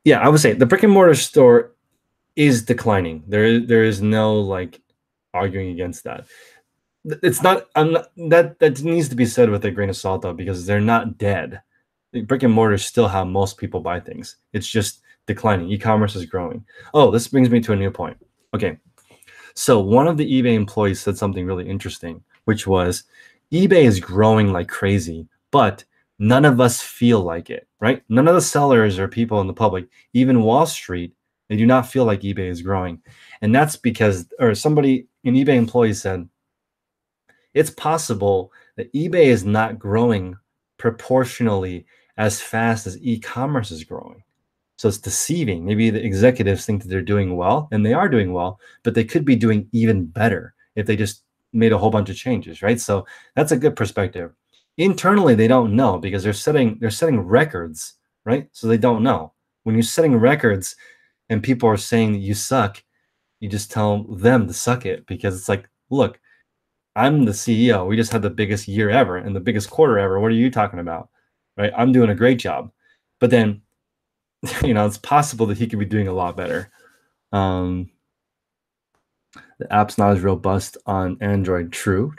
S1: Yeah, I would say the brick and mortar store is declining. There is no arguing against that. It's not. That needs to be said with a grain of salt though, because they're not dead. The brick and mortar is still how most people buy things. It's just declining. E-commerce is growing. Oh, this brings me to a new point. Okay, so one of the eBay employees said something really interesting, which was eBay is growing like crazy, but none of us feel like it, right? None of the sellers or people in the public, even Wall Street, they do not feel like eBay is growing. And that's because, or somebody, an eBay employee said, it's possible that eBay is not growing proportionally as fast as e-commerce is growing. So it's deceiving. Maybe the executives think that they're doing well, and they are doing well, but they could be doing even better if they just made a whole bunch of changes, right? So that's a good perspective. Internally, they don't know because they're setting records, right? So they don't know. When you're setting records and people are saying that you suck, you just tell them to suck it because it's like, look, I'm the CEO. We just had the biggest year ever and the biggest quarter ever. What are you talking about? Right? I'm doing a great job. But then, it's possible that he could be doing a lot better. The app's not as robust on Android. True.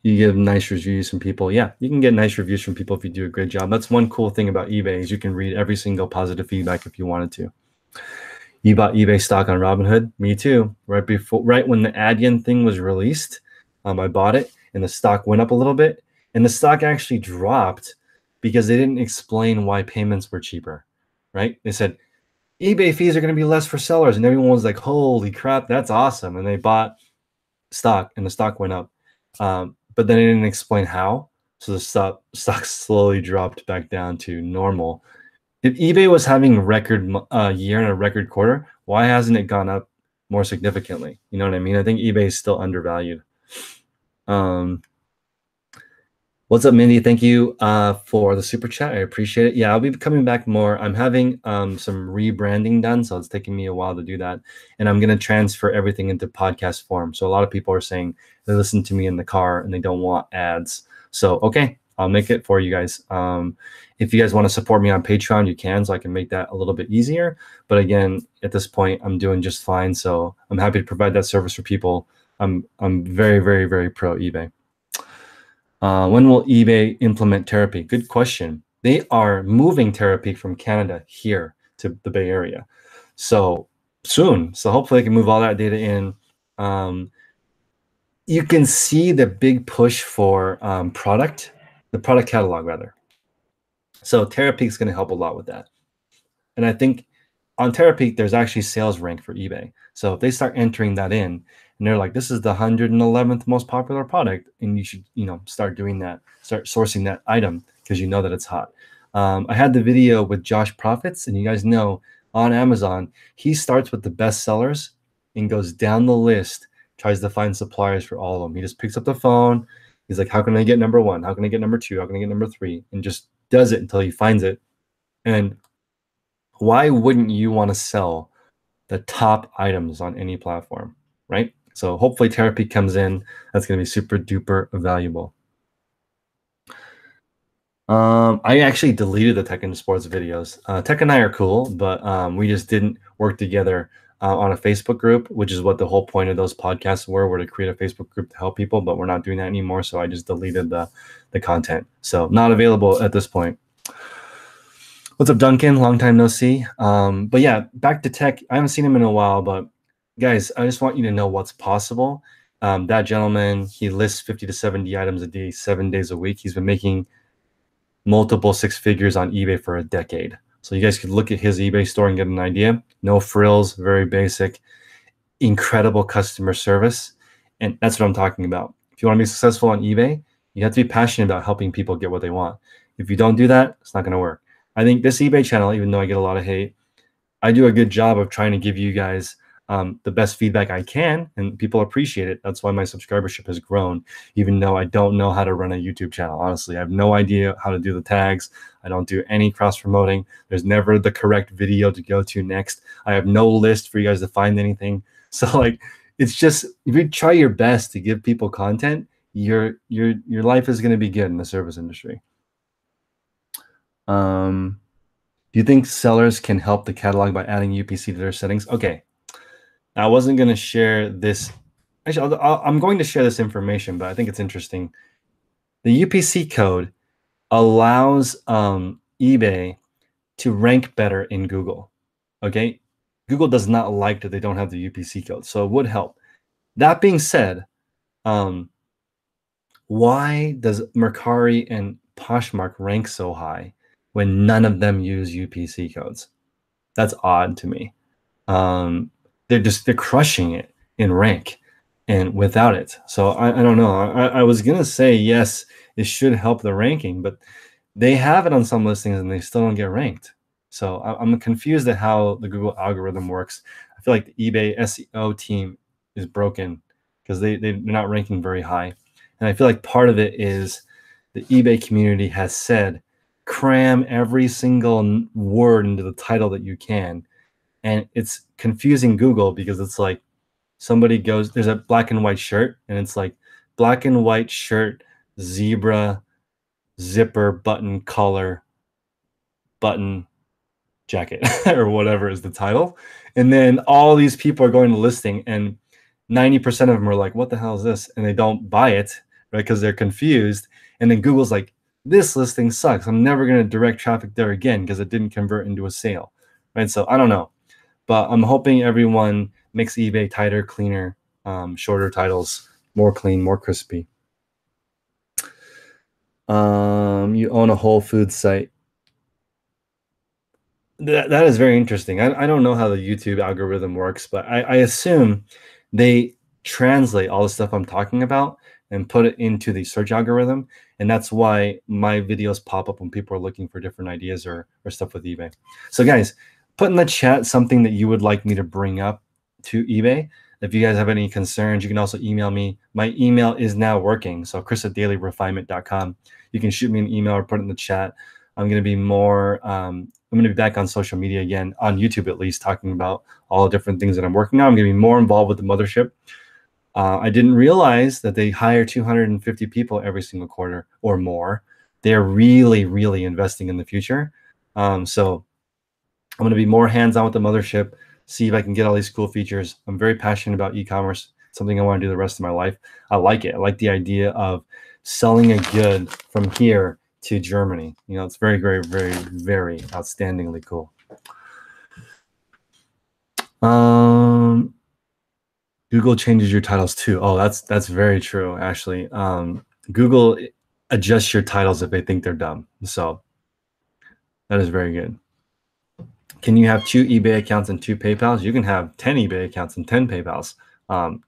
S1: You give nice reviews from people. Yeah, you can get nice reviews from people if you do a great job. That's one cool thing about eBay is you can read every single positive feedback if you wanted to. You bought eBay stock on Robinhood? Me too. Right when the Adyen thing was released, I bought it and the stock went up a little bit. And the stock actually dropped because they didn't explain why payments were cheaper, right? They said, eBay fees are going to be less for sellers. And everyone was like, holy crap, that's awesome. And they bought stock and the stock went up. But then they didn't explain how. So the stock slowly dropped back down to normal. If eBay was having a record year and a record quarter, why hasn't it gone up more significantly? You know what I mean? I think eBay is still undervalued. What's up, Mindy? Thank you for the super chat. I appreciate it. Yeah, I'll be coming back more. I'm having some rebranding done, so it's taking me a while to do that. And I'm going to transfer everything into podcast form. So a lot of people are saying they listen to me in the car and they don't want ads. So, okay, I'll make it for you guys. If you guys want to support me on Patreon, you can, so I can make that a little bit easier. But again, at this point, I'm doing just fine. So I'm happy to provide that service for people. I'm very, very, very pro eBay. When will eBay implement Terapeak? Good question. They are moving Terapeak from Canada here to the Bay Area. So soon. So hopefully they can move all that data in. You can see the big push for the product catalog rather. So Terapeak is going to help a lot with that. And I think on Terapeak, there's actually sales rank for eBay. So if they start entering that in, and they're like, this is the 111th most popular product, and you should, start doing that, start sourcing that item because you know that it's hot. I had the video with Josh Profits, and you guys know on Amazon, he starts with the best sellers and goes down the list, tries to find suppliers for all of them. He just picks up the phone. He's like, how can I get number one? How can I get number two? How can I get number three? And just does it until he finds it. And why wouldn't you want to sell the top items on any platform, right? So hopefully Terapeak comes in. That's going to be super duper valuable. I actually deleted the Tech and Sports videos. Tech and I are cool, but we just didn't work together on a Facebook group, which is what the whole point of those podcasts were to create a Facebook group to help people, but we're not doing that anymore. So I just deleted the content. So not available at this point. What's up, Duncan? Long time no see. But yeah, back to tech. I haven't seen him in a while, but guys, I just want you to know what's possible. That gentleman, he lists 50 to 70 items a day, 7 days a week. He's been making multiple six figures on eBay for a decade. So you guys could look at his eBay store and get an idea. No frills, very basic, incredible customer service. And that's what I'm talking about. If you want to be successful on eBay, you have to be passionate about helping people get what they want. If you don't do that, it's not going to work. I think this eBay channel, even though I get a lot of hate, I do a good job of trying to give you guys the best feedback I can, and people appreciate it. That's why my subscribership has grown, even though I don't know how to run a YouTube channel. Honestly, I have no idea how to do the tags. I don't do any cross promoting. There's never the correct video to go to next. I have no list for you guys to find anything. So like, it's just, if you try your best to give people content, your life is going to be good in the service industry. Do you think sellers can help the catalog by adding UPC to their settings? Okay. I wasn't going to share this. Actually, I'm going to share this information, but I think it's interesting. The UPC code allows eBay to rank better in Google. Okay. Google does not like that they don't have the UPC code, so it would help. That being said, why does Mercari and Poshmark rank so high when none of them use UPC codes? That's odd to me. They're crushing it in rank and without it. So I don't know. I was gonna say yes, it should help the ranking, but they have it on some listings and they still don't get ranked. So I'm confused at how the Google algorithm works. I feel like the eBay SEO team is broken because they're not ranking very high. And I feel like part of it is the eBay community has said, cram every single word into the title that you can. And it's confusing Google because it's like somebody goes, there's a black and white shirt, and it's like black and white shirt, zebra, zipper, button, collar, button, jacket, or whatever is the title. And then all these people are going to listing, and 90% of them are like, what the hell is this? And they don't buy it, right? Because they're confused. And then Google's like, this listing sucks. I'm never going to direct traffic there again because it didn't convert into a sale, right? So I don't know. But I'm hoping everyone makes eBay tighter, cleaner, shorter titles, more clean, more crispy. You own a Whole Foods site. That is very interesting. I don't know how the YouTube algorithm works, but I assume they translate all the stuff I'm talking about and put it into the search algorithm. And that's why my videos pop up when people are looking for different ideas or stuff with eBay. So guys, put in the chat something that you would like me to bring up to eBay. If you guys have any concerns, you can also email me. My email is now working. So chris@dailyrefinement.com. You can shoot me an email or put it in the chat. I'm going to be more, I'm going to be back on social media again, on YouTube at least, talking about all the different things that I'm working on. I'm going to be more involved with the mothership. I didn't realize that they hire 250 people every single quarter or more. They're really, really investing in the future. So I'm going to be more hands-on with the mothership, see if I can get all these cool features. I'm very passionate about e-commerce, something I want to do the rest of my life. I like it. I like the idea of selling a good from here to Germany. You know, it's very, very, very, very outstandingly cool. Google changes your titles too. Oh, that's very true, actually. Google adjusts your titles if they think they're dumb. So that is very good. Can you have 2 eBay accounts and 2 PayPals? You can have 10 eBay accounts and 10 PayPals.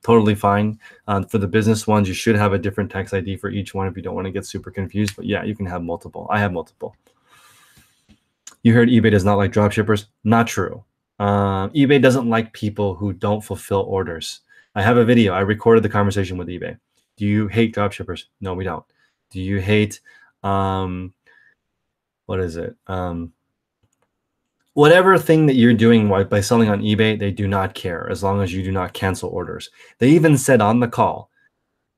S1: Totally fine. For the business ones, you should have a different tax ID for each one if you don't want to get super confused. But yeah, you can have multiple. I have multiple. You heard eBay does not like dropshippers. Not true. eBay doesn't like people who don't fulfill orders. I have a video. I recorded the conversation with eBay. Do you hate dropshippers? No, we don't. Do you hate, what is it? Whatever thing that you're doing by selling on eBay, they do not care as long as you do not cancel orders. They even said on the call,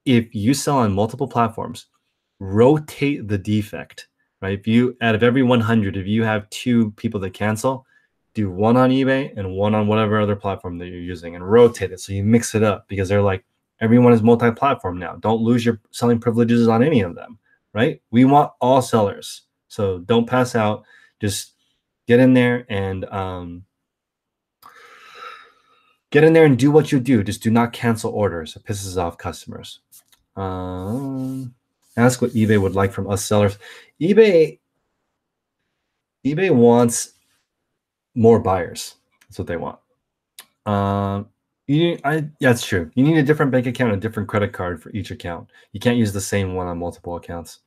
S1: if you sell on multiple platforms, rotate the defect, right? If you, out of every 100, if you have 2 people that cancel, do one on eBay and one on whatever other platform that you're using, and rotate it so you mix it up, because they're like, everyone is multi-platform now. Don't lose your selling privileges on any of them, right? We want all sellers, so don't pass out. Just get in there and do what you do. Just do not cancel orders. It pisses off customers. Ask what eBay would like from us sellers. eBay wants more buyers. That's what they want. Yeah, it's true. You need a different bank account, a different credit card for each account. You can't use the same one on multiple accounts.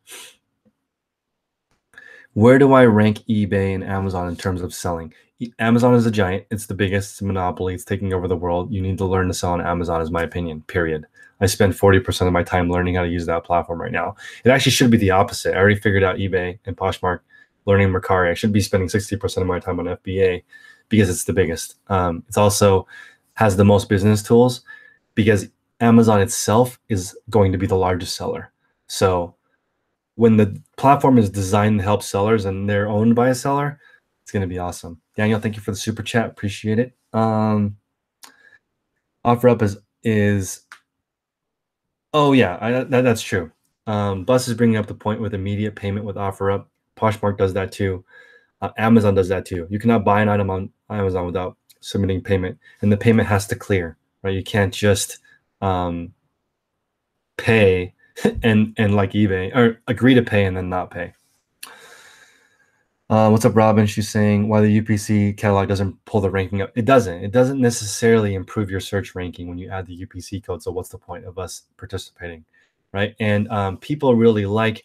S1: Where do I rank eBay and Amazon in terms of selling? Amazon is a giant. It's the biggest. It's a monopoly. It's taking over the world. You need to learn to sell on Amazon, is my opinion, period. I spend 40% of my time learning how to use that platform right now. It actually should be the opposite. I already figured out eBay and Poshmark, learning Mercari. I should be spending 60% of my time on FBA because it's the biggest. It's also has the most business tools, because Amazon itself is going to be the largest seller. So when the platform is designed to help sellers and they're owned by a seller, it's going to be awesome. Daniel, thank you for the super chat. Appreciate it. OfferUp is oh yeah, that's true. Bus is bringing up the point with immediate payment with OfferUp. Poshmark does that too. Amazon does that too. You cannot buy an item on Amazon without submitting payment, and the payment has to clear, right? You can't just pay and like eBay, or agree to pay and then not pay. What's up, Robin? She's saying why the UPC catalog doesn't pull the ranking up. It doesn't. It doesn't necessarily improve your search ranking when you add the UPC code. So what's the point of us participating, right? And people really like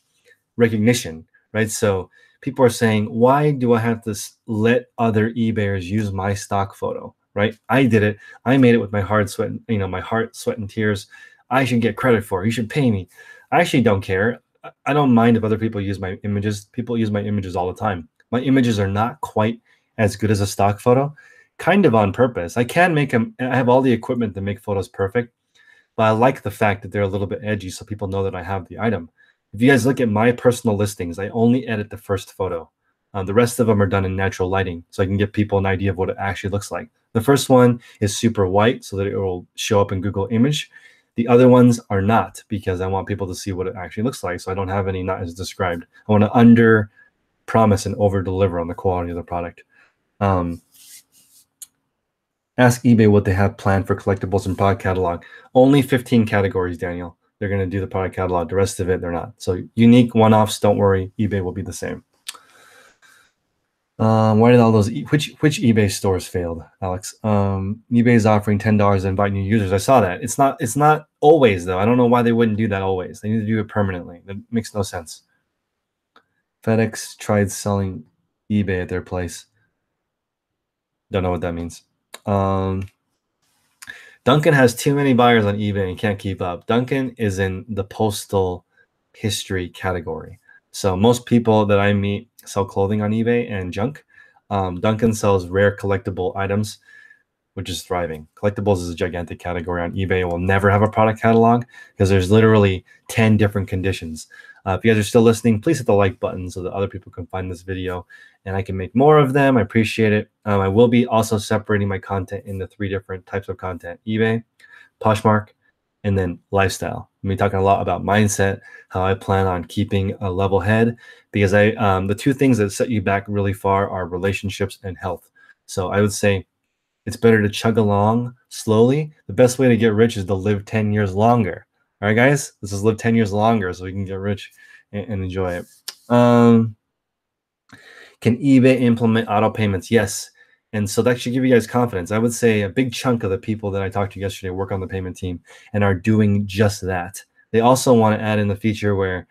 S1: recognition, right? So people are saying, why do I have to let other eBayers use my stock photo, right? I did it. I made it with my hard sweat, my heart, sweat, and tears. I should get credit for it. You should pay me. I actually don't care. I don't mind if other people use my images. People use my images all the time. My images are not quite as good as a stock photo, kind of on purpose. I can make them. I have all the equipment to make photos perfect, but I like the fact that they're a little bit edgy so people know that I have the item. If you guys look at my personal listings, I only edit the first photo. The rest of them are done in natural lighting, so I can give people an idea of what it actually looks like. The first one is super white so that it will show up in Google Image. The other ones are not, because I want people to see what it actually looks like, so I don't have any not as described. I want to under promise and over deliver on the quality of the product. Ask eBay what they have planned for collectibles and product catalog. Only 15 categories, Daniel. They're going to do the product catalog. The rest of it, they're not. So unique one-offs, don't worry. eBay will be the same. Why did all those which eBay stores failed, Alex? eBay is offering $10 to invite new users. I saw that. It's not always though. I don't know why they wouldn't do that always. They need to do it permanently. That makes no sense. FedEx tried selling eBay at their place. Don't know what that means. Duncan has too many buyers on eBay and can't keep up. Duncan is in the postal history category. So most people that I meet sell clothing on eBay and junk. Duncan sells rare collectible items, which is thriving. Collectibles is a gigantic category on eBay. It will never have a product catalog because there's literally 10 different conditions. If you guys are still listening, please hit the like button so that other people can find this video and I can make more of them. I appreciate it. I will be also separating my content into 3 different types of content: eBay, Poshmark, and then lifestyle. I'm going to be talking a lot about mindset, how I plan on keeping a level head, because the 2 things that set you back really far are relationships and health. So I would say it's better to chug along slowly. The best way to get rich is to live 10 years longer. All right, guys, let's just live 10 years longer so we can get rich and enjoy it. Can eBay implement auto payments? Yes. And so that should give you guys confidence. I would say a big chunk of the people that I talked to yesterday work on the payment team and are doing just that. They also want to add in the feature where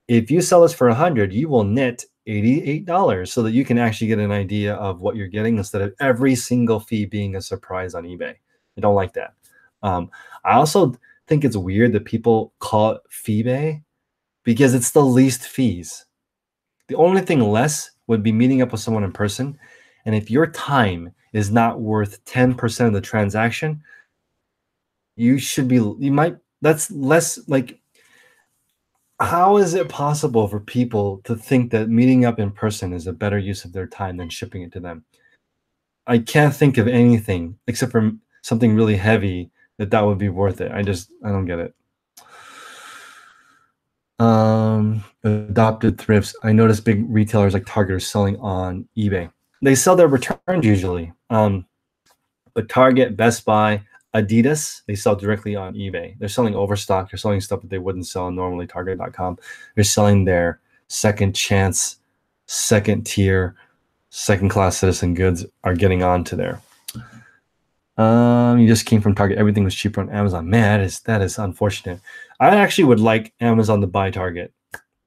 S1: if you sell this for $100, you will net $88 so that you can actually get an idea of what you're getting instead of every single fee being a surprise on eBay. I don't like that. I also think it's weird that people call it FeeBay because it's the least fees. The only thing less would be meeting up with someone in person. And if your time is not worth 10% of the transaction, that's less like, how is it possible for people to think that meeting up in person is a better use of their time than shipping it to them? I can't think of anything except for something really heavy that would be worth it. I don't get it. Adopted thrifts. I noticed big retailers like Target are selling on eBay. They sell their returns usually. But Target, Best Buy, Adidas, they sell directly on eBay. They're selling overstock. They're selling stuff that they wouldn't sell on normally Target.com. They're selling their second chance, second tier, second class citizen goods are getting onto there. You just came from Target. Everything was cheaper on Amazon. Man, that is unfortunate. I actually would like Amazon to buy Target.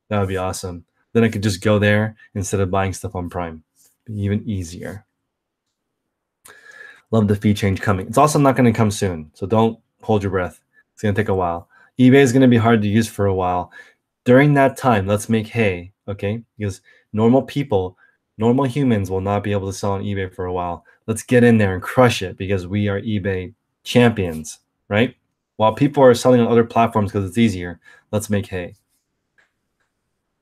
S1: That would be awesome. Then I could just go there instead of buying stuff on Prime. Be even easier. Love the fee change coming. It's also not going to come soon, so don't hold your breath. It's going to take a while. eBay is going to be hard to use for a while. During that time, let's make hay, okay? Because normal people, normal humans will not be able to sell on eBay for a while. Let's get in there and crush it because we are eBay champions, right? While people are selling on other platforms because it's easier, let's make hay.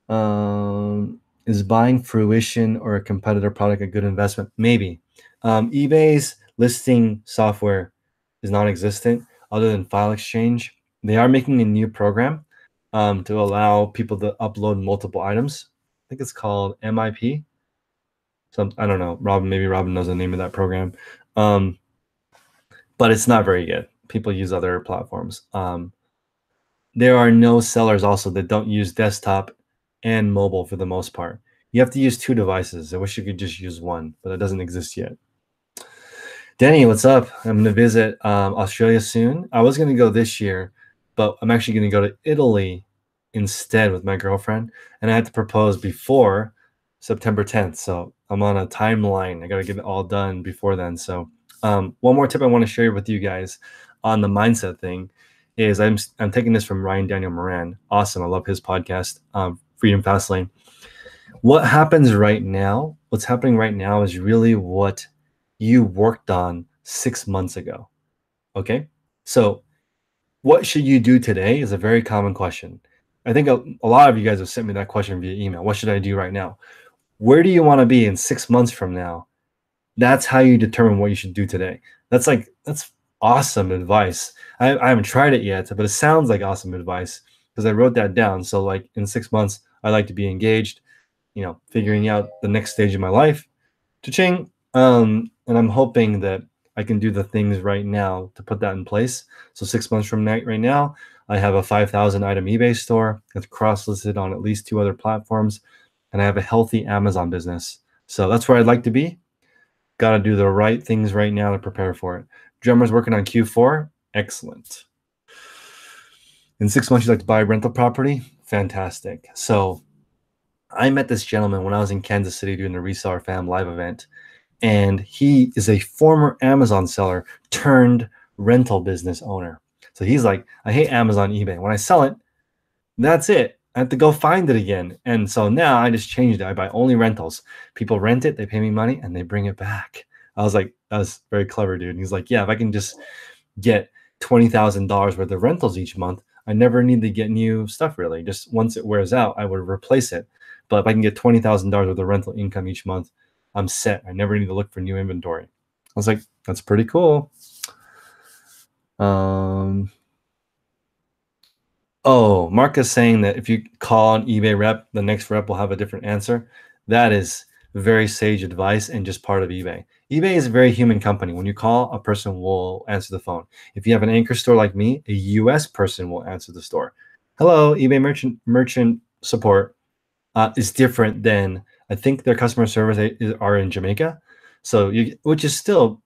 S1: Is buying Fruition or a competitor product a good investment? Maybe. eBay's listing software is non-existent other than file exchange. They are making a new program to allow people to upload multiple items. I think it's called MIP. I don't know. Maybe Robin knows the name of that program. But it's not very good. People use other platforms. There are no sellers also that don't use desktop and mobile for the most part. You have to use 2 devices. I wish you could just use one, but it doesn't exist yet. Danny, what's up? I'm going to visit Australia soon. I was going to go this year, but I'm actually going to go to Italy instead with my girlfriend. And I had to propose before September 10th. So I'm on a timeline. I got to get it all done before then. So one more tip I want to share with you guys on the mindset thing is I'm taking this from Ryan Daniel Moran. Awesome. I love his podcast, Freedom Fastlane. What's happening right now is really what you worked on 6 months ago. Okay. So what should you do today is a very common question. I think a lot of you guys have sent me that question via email. What should I do right now? Where do you want to be in 6 months from now? That's how you determine what you should do today. That's awesome advice. I haven't tried it yet, but it sounds like awesome advice because I wrote that down. So like in 6 months, I like to be engaged, figuring out the next stage of my life. Cha-ching. And I'm hoping that I can do the things right now to put that in place. So 6 months from right now, I have a 5,000 item eBay store that's cross-listed on at least 2 other platforms, and I have a healthy Amazon business. So that's where I'd like to be. Got to do the right things right now to prepare for it. Drummer's working on Q4. Excellent. In 6 months, you'd like to buy a rental property? Fantastic. So I met this gentleman when I was in Kansas City doing the Reseller Fam live event, and he is a former Amazon seller turned rental business owner. So he's like, I hate Amazon, eBay. When I sell it, that's it. I have to go find it again. And so now I just changed it. I buy only rentals. People rent it, they pay me money, and they bring it back. I was like, that's very clever, dude. And he's like, yeah, if I can just get $20,000 worth of rentals each month, I never need to get new stuff really. Just once it wears out, I would replace it. But if I can get $20,000 worth of rental income each month, I'm set. I never need to look for new inventory. I was like, that's pretty cool. Oh, Mark is saying that if you call an eBay rep, the next rep will have a different answer. That is very sage advice and just part of eBay. eBay is a very human company. When you call, a person will answer the phone. If you have an anchor store like me, a US person will answer the store. Hello, eBay merchant support is different than, I think their customer service are in Jamaica. So which is still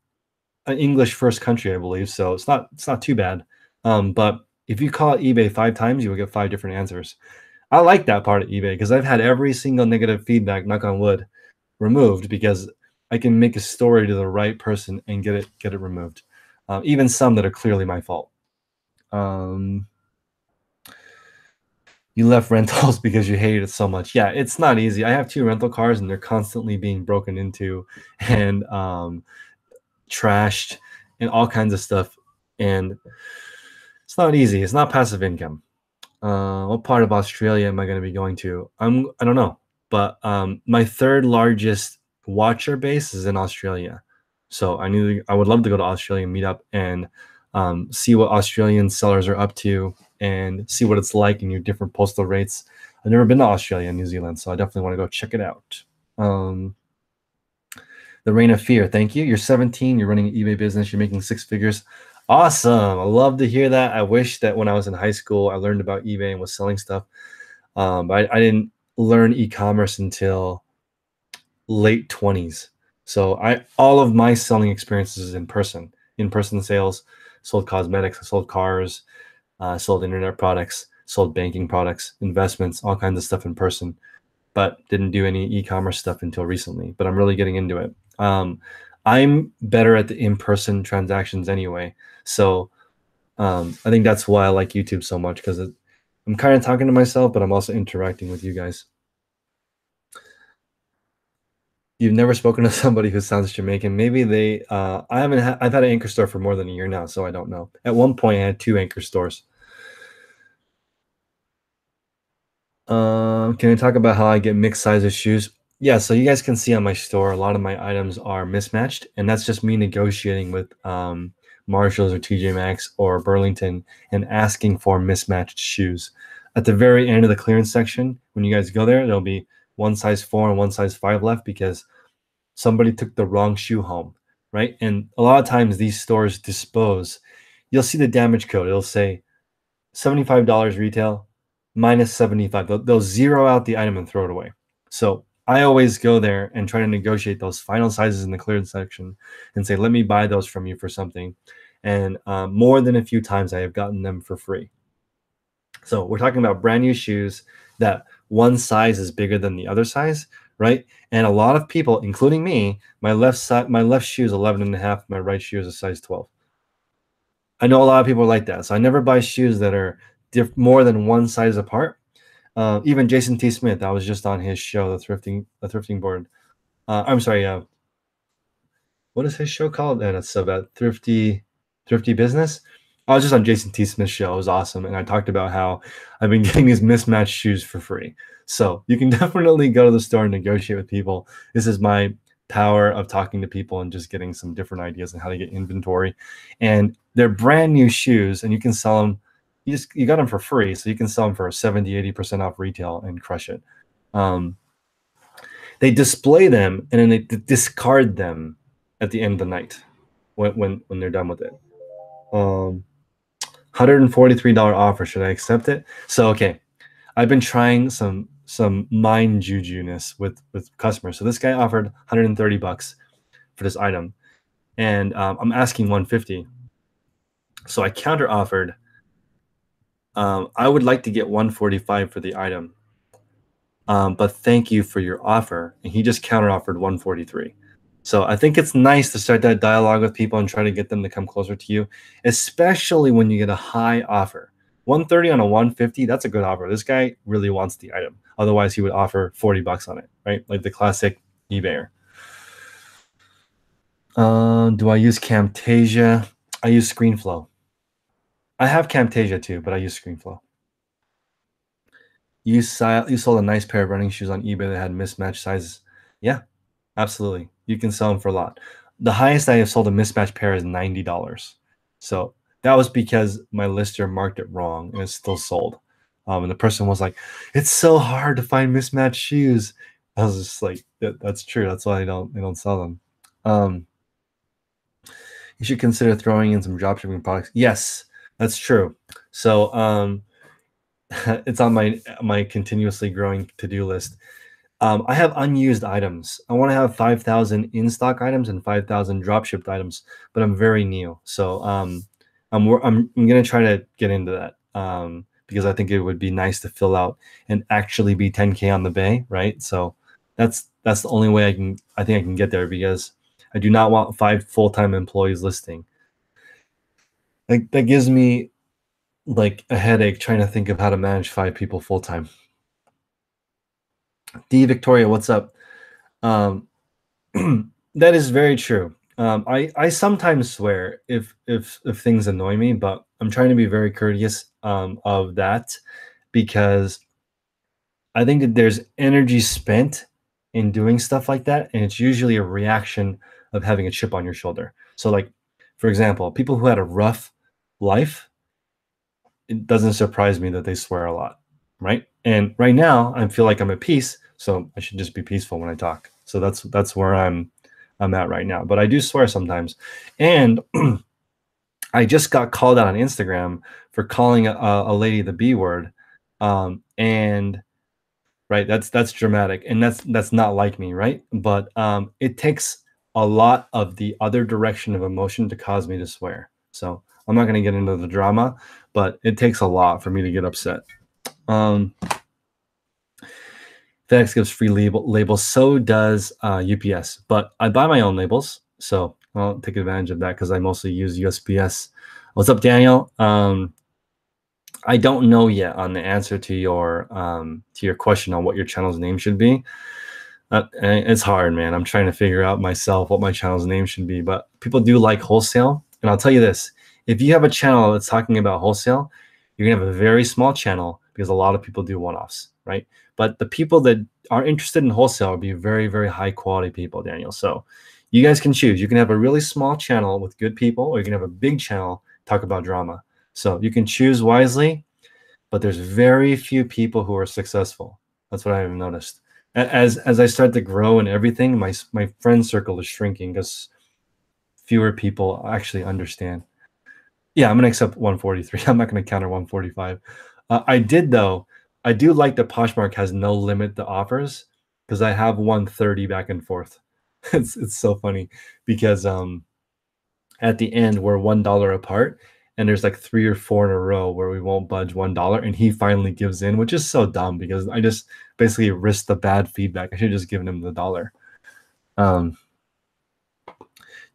S1: an English first country, I believe. So it's not too bad. But if you call eBay 5 times, you will get 5 different answers. I like that part of eBay because I've had every single negative feedback, knock on wood, removed because I can make a story to the right person and get it removed. Even some that are clearly my fault. You left rentals because you hated it so much. Yeah, it's not easy. I have 2 rental cars and they're constantly being broken into and trashed and all kinds of stuff. And it's not easy. It's not passive income. What part of Australia am I going to be going to? I don't know. But my 3rd largest watcher base is in Australia. So I would love to go to Australia and meet up and see what Australian sellers are up to and see what it's like in your different postal rates. I've never been to Australia and New Zealand, so I definitely want to go check it out. The Reign of Fear, thank you. You're 17, you're running an eBay business, you're making six figures. Awesome. I love to hear that. I wish that when I was in high school, I learned about eBay and was selling stuff. But I didn't learn e-commerce until late 20s. So all of my selling experiences is in-person sales, sold cosmetics, I sold cars, sold internet products, sold banking products, investments, all kinds of stuff in person, but didn't do any e-commerce stuff until recently, but I'm really getting into it. I'm better at the in-person transactions anyway. So I think that's why I like YouTube so much, because I'm kind of talking to myself, but I'm also interacting with you guys. You've never spoken to somebody who sounds Jamaican. Maybe they, I've had an anchor store for more than a year now, so I don't know. At one point I had 2 anchor stores. Can I talk about how I get mixed sizes shoes? Yeah, so you guys can see on my store, a lot of my items are mismatched, and that's just me negotiating with Marshalls or TJ Maxx or Burlington and asking for mismatched shoes. At the very end of the clearance section, when you guys go there, there'll be one size 4 and one size 5 left because somebody took the wrong shoe home, right? And a lot of times these stores dispose. You'll see the damage code. It'll say $75 retail minus 75. They'll zero out the item and throw it away. So I always go there and try to negotiate those final sizes in the clearance section and say, let me buy those from you for something. And more than a few times I have gotten them for free. So we're talking about brand new shoes that one size is bigger than the other size, right? And a lot of people, including me, my left shoe is 11 and a half, my right shoe is a size 12. I know a lot of people are like that. So I never buy shoes that are more than one size apart. Even Jason T. Smith, I was just on his show, the thrifting board. I'm sorry, what is his show called? And it's about thrifty business. I was just on Jason T. Smith's show. It was awesome. And I talked about how I've been getting these mismatched shoes for free. So you can definitely go to the store and negotiate with people. This is my power of talking to people and just getting some different ideas on how to get inventory. And they're brand new shoes and you can sell them. You got them for free. So you can sell them for 70, 80% off retail and crush it. They display them and then they discard them at the end of the night when they're done with it. $143 offer. Should I accept it? So, okay. I've been trying some mind juju-ness with customers. So this guy offered 130 bucks for this item. And I'm asking 150. So I counter offered. I would like to get 145 for the item. But thank you for your offer. And he just counter offered 143. So I think it's nice to start that dialogue with people and try to get them to come closer to you, especially when you get a high offer. 130 on a 150, that's a good offer. This guy really wants the item. Otherwise, he would offer 40 bucks on it, right? Like the classic eBayer. Do I use Camtasia? I use ScreenFlow. I have Camtasia too, but I use ScreenFlow. You sold a nice pair of running shoes on eBay that had mismatched sizes. Yeah, absolutely. You can sell them for a lot. The highest I have sold a mismatched pair is $90. So that was because my lister marked it wrong and it's still sold. And the person was like, it's so hard to find mismatched shoes. I was just like, that's true. That's why they don't sell them. You should consider throwing in some dropshipping products. Yes, that's true. So it's on my continuously growing to-do list. I have unused items. I want to have 5,000 in-stock items and 5,000 drop-shipped items, but I'm very new. So I'm going to try to get into that because I think it would be nice to fill out and actually be 10K on the bay, right? So that's the only way I think I can get there, because I do not want 5 full-time employees listing. Like that gives me like a headache trying to think of how to manage 5 people full-time. D Victoria, what's up? That is very true. I sometimes swear if things annoy me, but I'm trying to be very courteous of that, because I think that there's energy spent in doing stuff like that, and it's usually a reaction of having a chip on your shoulder. So like, for example, people who had a rough life, it doesn't surprise me that they swear a lot, right? And right now I feel like I'm at peace, so I should just be peaceful when I talk. So that's where I'm at right now. But I do swear sometimes. And I just got called out on Instagram for calling a lady the B word. And right, that's dramatic, and that's not like me, right? But it takes a lot of the other direction of emotion to cause me to swear. So I'm not going to get into the drama, but it takes a lot for me to get upset. FedEx gives free labels, so does UPS, but I buy my own labels, so I'll take advantage of that because I mostly use USPS. What's up, Daniel? I don't know yet on the answer to your question on what your channel's name should be. It's hard, man. I'm trying to figure out myself what my channel's name should be, but people do like wholesale. And I'll tell you this, if you have a channel that's talking about wholesale, you're gonna have a very small channel because a lot of people do one-offs, right? But the people that are interested in wholesale will be very, very high quality people, Daniel. So you guys can choose. You can have a really small channel with good people, or you can have a big channel talk about drama. So you can choose wisely, but there's very few people who are successful. That's what I have noticed. As I start to grow and everything, my friend circle is shrinking because fewer people actually understand. Yeah, I'm gonna accept 143. I'm not gonna counter 145. I do like that Poshmark has no limit to offers because I have 130 back and forth. It's so funny because at the end we're $1 apart, and there's like 3 or 4 in a row where we won't budge $1, and he finally gives in, which is so dumb because I just basically risked the bad feedback. I should have just given him the dollar. Do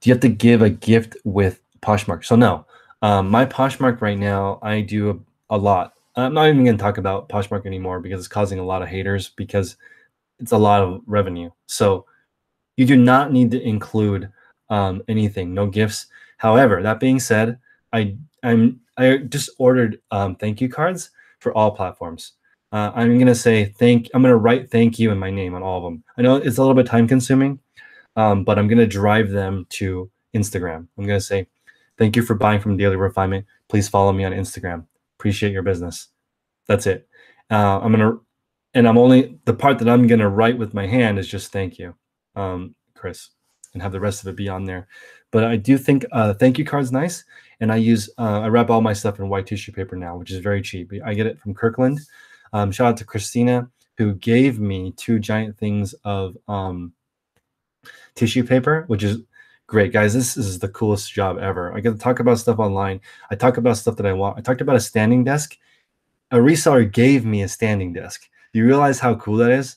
S1: you have to give a gift with Poshmark? So no, my Poshmark right now, I do a lot. I'm not even going to talk about Poshmark anymore because it's causing a lot of haters because it's a lot of revenue. So you do not need to include anything, no gifts. However, that being said, I just ordered thank you cards for all platforms. I'm gonna say I'm gonna write thank you in my name on all of them. I know it's a little bit time consuming, but I'm gonna drive them to Instagram. I'm gonna say thank you for buying from Daily Refinement. Please follow me on Instagram. Appreciate your business. That's it. The part that I'm gonna write with my hand is just thank you, Chris, and have the rest of it be on there. But I do think thank you card's nice, and I wrap all my stuff in white tissue paper now, which is very cheap. I get it from Kirkland. Shout out to Christina, who gave me 2 giant things of tissue paper, which is great, guys. This is the coolest job ever. I get to talk about stuff online. I talk about stuff that I want. I talked about a standing desk. A reseller gave me a standing desk. Do you realize how cool that is?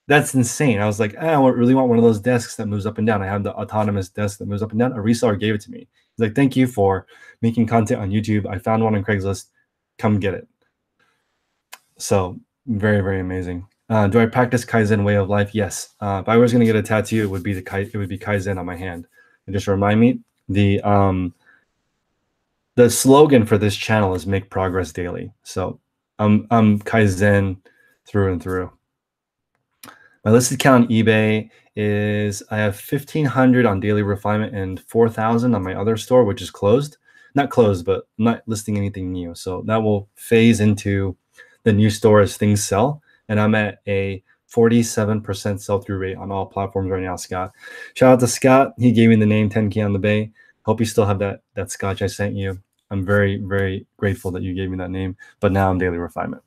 S1: That's insane. I was like, I really want one of those desks that moves up and down. I have the autonomous desk that moves up and down. A reseller gave it to me. He's like, thank you for making content on YouTube. I found one on Craigslist. Come get it. So very, very amazing. Do I practice Kaizen way of life? Yes. If I was going to get a tattoo, it would be Kaizen on my hand. And just remind me, the slogan for this channel is make progress daily. So I'm Kaizen through and through. My listed count on eBay is I have 1,500 on Daily Refinement and 4,000 on my other store, which is closed. Not closed, but I'm not listing anything new. So that will phase into the new store as things sell. And I'm at a 47% sell-through rate on all platforms right now, Scott. Shout out to Scott. He gave me the name 10K on the Bay. Hope you still have that scotch I sent you. I'm very, very grateful that you gave me that name. But now I'm Daily Refinement.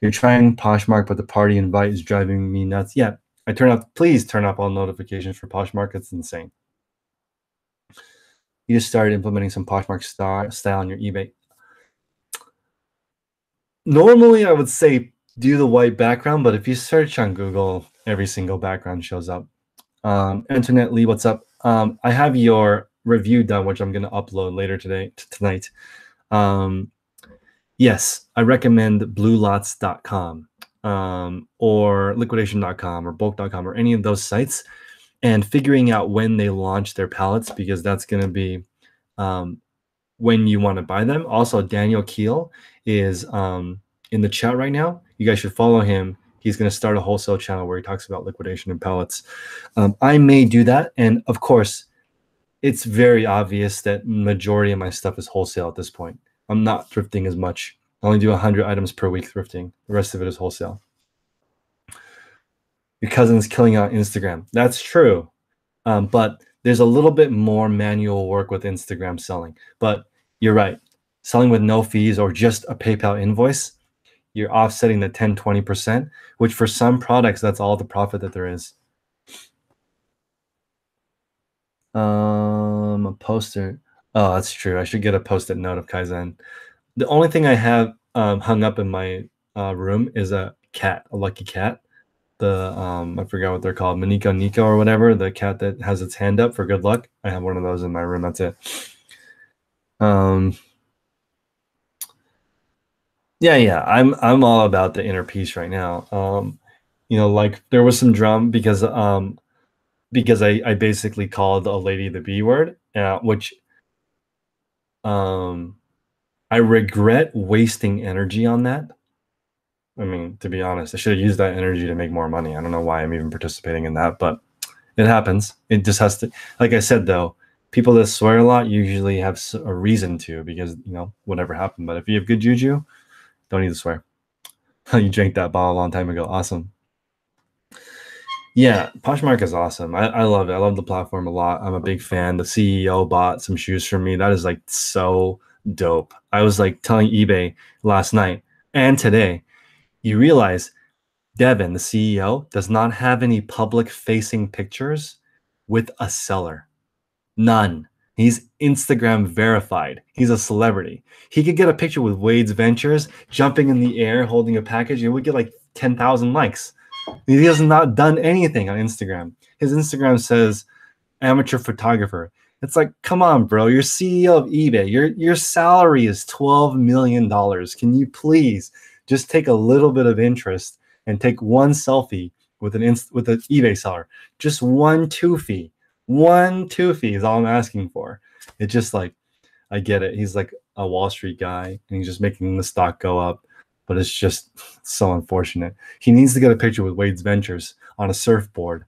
S1: You're trying Poshmark, but the party invite is driving me nuts. Yeah, please turn up all notifications for Poshmark. It's insane. You just started implementing some Poshmark style on your eBay. Normally, I would say do the white background, but if you search on Google, every single background shows up. Internet Lee, what's up? I have your review done, which I'm going to upload later tonight. Yes, I recommend bluelots.com or liquidation.com or bulk.com or any of those sites, and figuring out when they launch their pallets, because that's going to be when you want to buy them. Also, Daniel Keel is in the chat right now. You guys should follow him. he's going to start a wholesale channel where he talks about liquidation and pellets. I may do that. And of course, it's very obvious that majority of my stuff is wholesale at this point. I'm not thrifting as much. I only do 100 items per week thrifting. The rest of it is wholesale. Your cousin's killing out Instagram. That's true. But there's a little bit more manual work with Instagram selling. But you're right. Selling with no fees or just a PayPal invoice, you're offsetting the 10, 20%, which for some products, that's all the profit that there is. A poster. Oh, that's true. I should get a post-it note of Kaizen. The only thing I have hung up in my room is a cat, a lucky cat. The I forgot what they're called, Maniko Nico or whatever, the cat that has its hand up for good luck. I have one of those in my room. That's it. Yeah. I'm all about the inner peace right now. Like there was some drum because I basically called a lady the B word, which I regret wasting energy on that. I mean, to be honest, I should have used that energy to make more money. I don't know why I'm even participating in that, but it happens. It just has to, like I said, though, people that swear a lot usually have a reason to, because, whatever happened. But if you have good juju, don't need to swear. You drank that bottle a long time ago. Awesome. Yeah, Poshmark is awesome. I love it. I love the platform a lot. I'm a big fan. The CEO bought some shoes for me. That is like so dope. I was like telling eBay last night and today, you realize Devin, the CEO, does not have any public-facing pictures with a seller. None. He's Instagram verified. He's a celebrity. He could get a picture with Wade's Ventures jumping in the air holding a package. It would get like 10,000 likes. He has not done anything on Instagram. His Instagram says amateur photographer. It's like, come on, bro. You're CEO of eBay. Your salary is $12 million. Can you please just take a little bit of interest and take one selfie with an eBay seller? Just one toofy. One toofy is all I'm asking for. It's just like, I get it. He's like a Wall Street guy, and he's just making the stock go up. But it's just so unfortunate. He needs to get a picture with Wade's Ventures on a surfboard,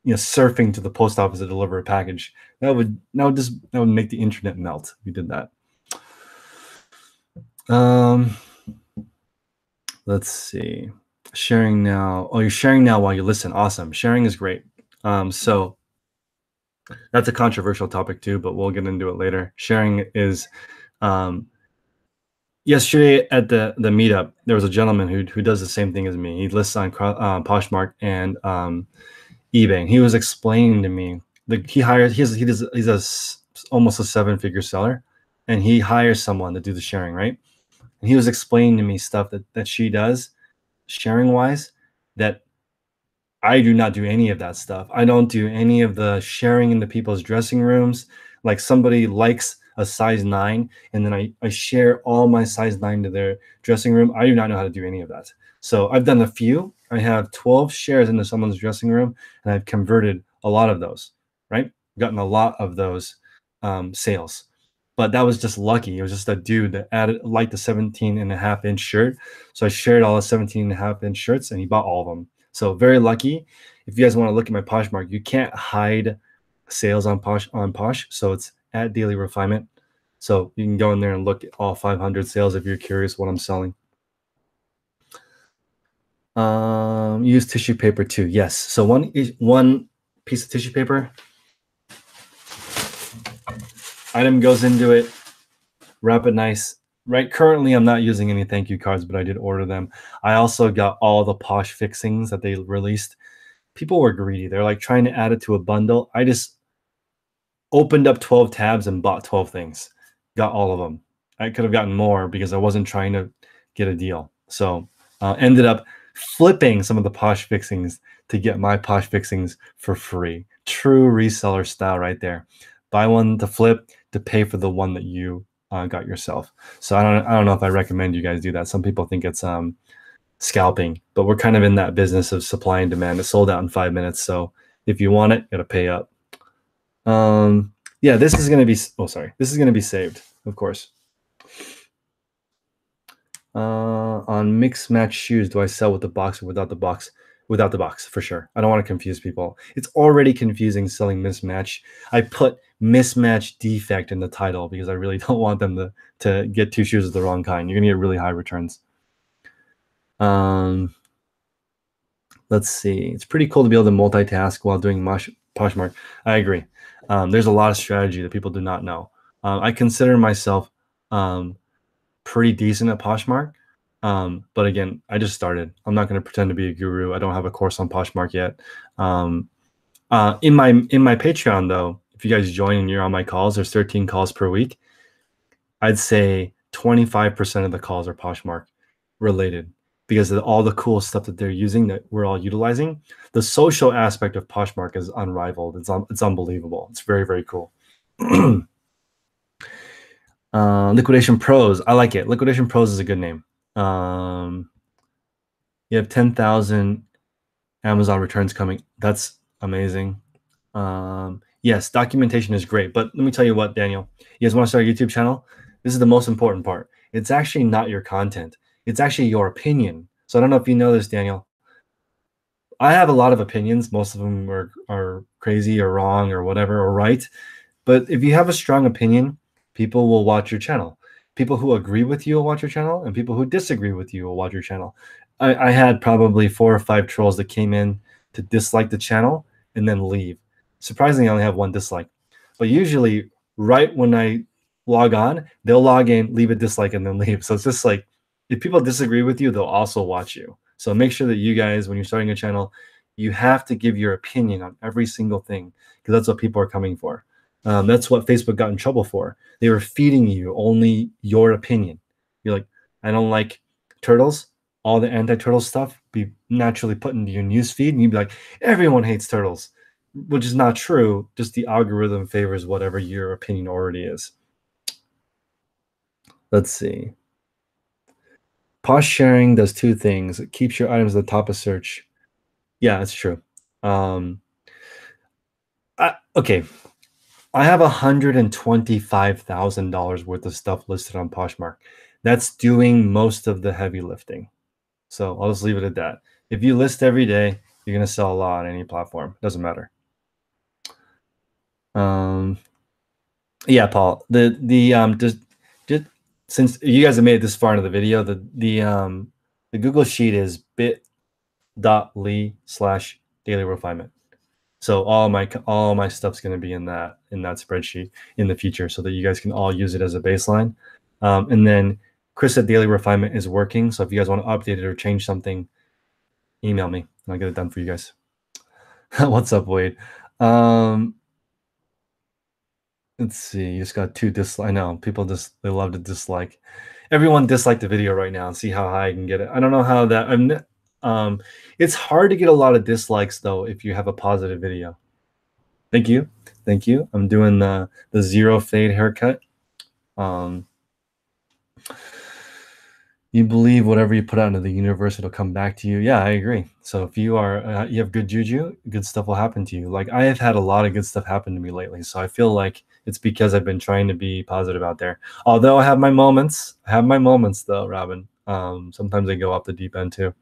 S1: surfing to the post office to deliver a package. That would make the internet melt if we did that. Let's see. Sharing now. Oh, you're sharing now while you listen. Awesome. Sharing is great. So that's a controversial topic too, but we'll get into it later. Sharing is yesterday at the meetup, there was a gentleman who does the same thing as me. He lists on Poshmark and eBay, and he was explaining to me he's almost a 7-figure seller, and he hires someone to do the sharing, right? And he was explaining to me stuff that she does sharing wise that I do not do any of that stuff. I don't do any of the sharing into people's dressing rooms. Like somebody likes a size 9 and then I share all my size 9 to their dressing room. I do not know how to do any of that. So I've done a few. I have 12 shares into someone's dressing room, and I've converted a lot of those, right? Gotten a lot of those sales. But that was just lucky. It was just a dude that liked the 17.5-inch shirt. So I shared all the 17.5-inch shirts, and he bought all of them. So very lucky. If you guys want to look at my Poshmark, you can't hide sales on Posh. So it's at Daily Refinement. So you can go in there and look at all 500 sales if you're curious what I'm selling. Use tissue paper too. Yes. So one piece of tissue paper. Item goes into it. Wrap it nice. Right. Currently, I'm not using any thank you cards, but I did order them. I also got all the Posh fixings that they released. People were greedy. They're like trying to add it to a bundle. I just opened up 12 tabs and bought 12 things. Got all of them. I could have gotten more because I wasn't trying to get a deal. So ended up flipping some of the Posh fixings to get my Posh fixings for free. True reseller style right there. Buy one to flip to pay for the one that you got yourself. So I don't know if I recommend you guys do that. Some people think it's scalping, but we're kind of in that business of supply and demand. It sold out in 5 minutes. So if you want it, you gotta pay up. Yeah, this is going to be, this is going to be saved, of course. On mix match shoes, do I sell with the box or without the box? Without the box, for sure. I don't want to confuse people. It's already confusing selling mismatch. I put mismatch defect in the title because I really don't want them to get two shoes of the wrong kind. You're gonna get really high returns. Let's see. It's pretty cool to be able to multitask while doing Poshmark. I agree. There's a lot of strategy that people do not know. I consider myself pretty decent at Poshmark. But again, I just started. I'm not going to pretend to be a guru. I don't have a course on Poshmark yet. In my Patreon though, if you guys join and you're on my calls, there's 13 calls per week. I'd say 25% of the calls are Poshmark related because of all the cool stuff that they're using that we're all utilizing. The social aspect of Poshmark is unrivaled. It's unbelievable. It's very, very cool. Liquidation Pros. I like it. Liquidation Pros is a good name. You have 10,000 Amazon returns coming. That's amazing. Yes, documentation is great. But let me tell you what, Daniel, you guys want to start a YouTube channel? This is the most important part. It's actually not your content. It's actually your opinion. So I don't know if you know this, Daniel. I have a lot of opinions. Most of them are crazy or wrong or whatever or right. But if you have a strong opinion, people will watch your channel. People who agree with you will watch your channel, and people who disagree with you will watch your channel. I had probably 4 or 5 trolls that came in to dislike the channel and then leave. Surprisingly, I only have 1 dislike. But usually, right when I log on, they'll log in, leave a dislike, and then leave. So it's just like, if people disagree with you, they'll also watch you. So make sure that you guys, when you're starting a channel, you have to give your opinion on every single thing because that's what people are coming for. That's what Facebook got in trouble for. They were feeding you only your opinion. You're like, I don't like turtles. All the anti-turtle stuff be naturally put into your news feed, and you'd be like, everyone hates turtles, which is not true. Just the algorithm favors whatever your opinion already is. Let's see. Posh sharing does 2 things. It keeps your items at the top of search. Yeah, that's true. Okay. I have $125,000 worth of stuff listed on Poshmark. That's doing most of the heavy lifting. So I'll just leave it at that. If you list every day, you're going to sell a lot on any platform. Doesn't matter. Yeah, Paul. Just since you guys have made it this far into the video, the Google Sheet is bit.ly/daily refinement. So all my stuff's going to be in that spreadsheet in the future, so that you guys can all use it as a baseline. And then Chris at Daily Refinement is working. So if you guys want to update it or change something, email me and I'll get it done for you guys. What's up, Wade? Let's see. You just got 2 dislikes. I know people they love to dislike. Everyone dislike the video right now and see how high I can get it. I don't know how that. It's hard to get a lot of dislikes though if you have a positive video. Thank you. I'm doing the 0 fade haircut. You believe whatever you put out into the universe, it'll come back to you. Yeah, I agree. So if you are you have good juju, good stuff will happen to you. Like I have had a lot of good stuff happen to me lately. So I feel like it's because I've been trying to be positive out there. Although I have my moments. Though, Robin. Sometimes I go off the deep end too.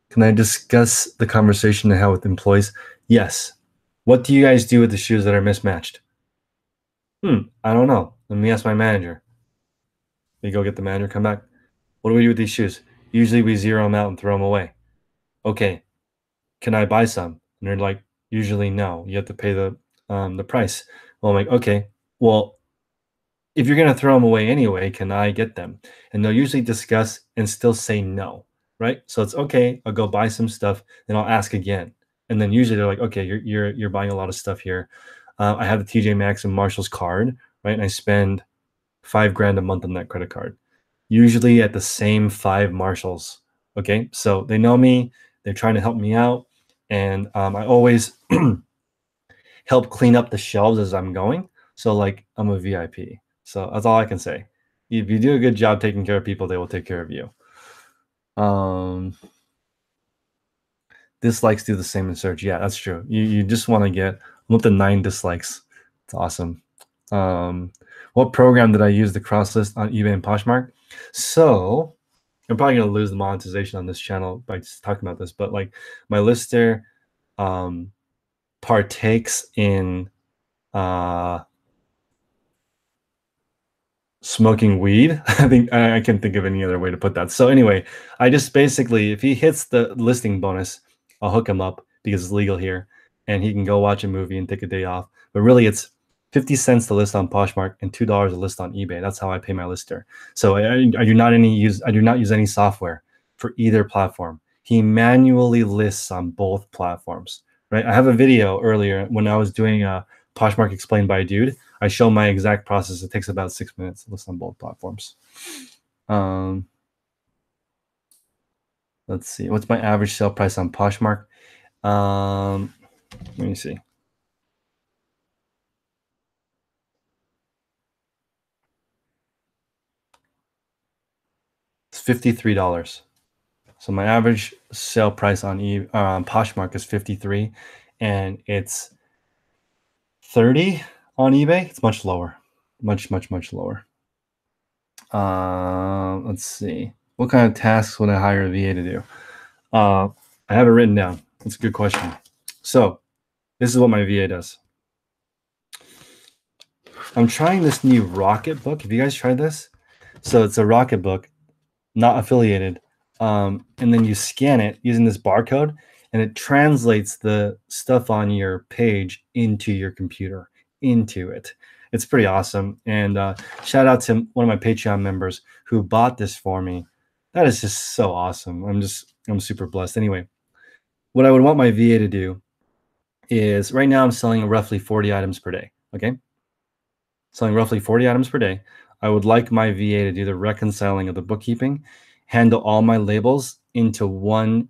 S1: Can I discuss the conversation I had with employees? Yes. What do you guys do with the shoes that are mismatched? I don't know. Let me ask my manager. We go get the manager, come back. What do we do with these shoes? Usually we zero them out and throw them away. Okay. Can I buy some? And they're like, usually no. You have to pay the price. Well, I'm like, okay. Well, if you're going to throw them away anyway, can I get them? And they'll usually discuss and still say no, right? So it's okay. I'll go buy some stuff, and I'll ask again. And then usually they're like, okay, you're buying a lot of stuff here. I have the TJ Maxx and Marshall's card, right? And I spend $5,000 a month on that credit card, usually at the same 5 Marshalls. Okay, so they know me. They're trying to help me out, and I always help clean up the shelves as I'm going. So like I'm a VIP. So that's all I can say. If you do a good job taking care of people, they will take care of you. Dislikes do the same in search. Yeah, that's true. You just want to get, I'm up to 9 dislikes. It's awesome. What program did I use to cross list on eBay and Poshmark? So I'm probably going to lose the monetization on this channel by just talking about this, but like my lister partakes in smoking weed. I think I can't think of any other way to put that. So anyway, I just basically, if he hits the listing bonus, I'll hook him up because it's legal here, and he can go watch a movie and take a day off. But really, it's 50 cents to list on Poshmark and $2 to list on eBay. That's how I pay my lister. So I do not use any software for either platform. He manually lists on both platforms. Right. I have a video earlier when I was doing a Poshmark explained by a dude. I show my exact process. It takes about 6 minutes to list on both platforms. Let's see. What's my average sale price on Poshmark? Let me see. It's $53. So my average sale price on Poshmark is 53, and it's 30 on eBay. It's much lower, much lower. Let's see. What kind of tasks would I hire a VA to do? I have it written down. That's a good question. So this is what my VA does. I'm trying this new Rocket book. Have you guys tried this? So it's a Rocket book, not affiliated. And then you scan it using this barcode, and it translates the stuff on your page into your computer, into it. It's pretty awesome. And shout out to one of my Patreon members who bought this for me. That is just so awesome. I'm super blessed. Anyway, what I would want my VA to do is right now I'm selling roughly 40 items per day. Okay. Selling roughly 40 items per day. I would like my VA to do the reconciling of the bookkeeping, handle all my labels into one.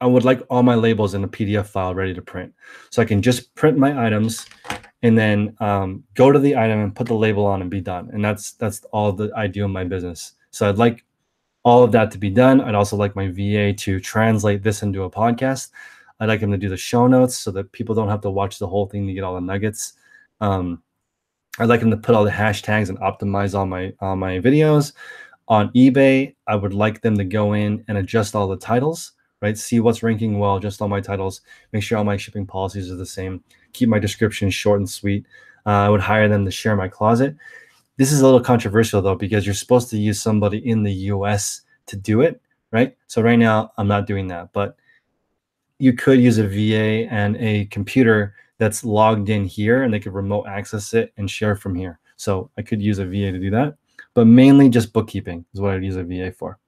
S1: I would like all my labels in a PDF file ready to print. So I can just print my items and then go to the item and put the label on and be done. And that's all that I do in my business. So I'd like all of that to be done. I'd also like my VA to translate this into a podcast. I'd like him to do the show notes so that people don't have to watch the whole thing to get all the nuggets. I'd like him to put all the hashtags and optimize all my videos. On eBay, I would like them to go in and adjust all the titles, right? See what's ranking well, adjust all my titles, make sure all my shipping policies are the same, keep my description short and sweet. I would hire them to share my closet. This is a little controversial though, because you're supposed to use somebody in the US to do it, right? So right now I'm not doing that, but you could use a VA and a computer that's logged in here, and they could remote access it and share from here. So I could use a VA to do that, but mainly just bookkeeping is what I'd use a VA for.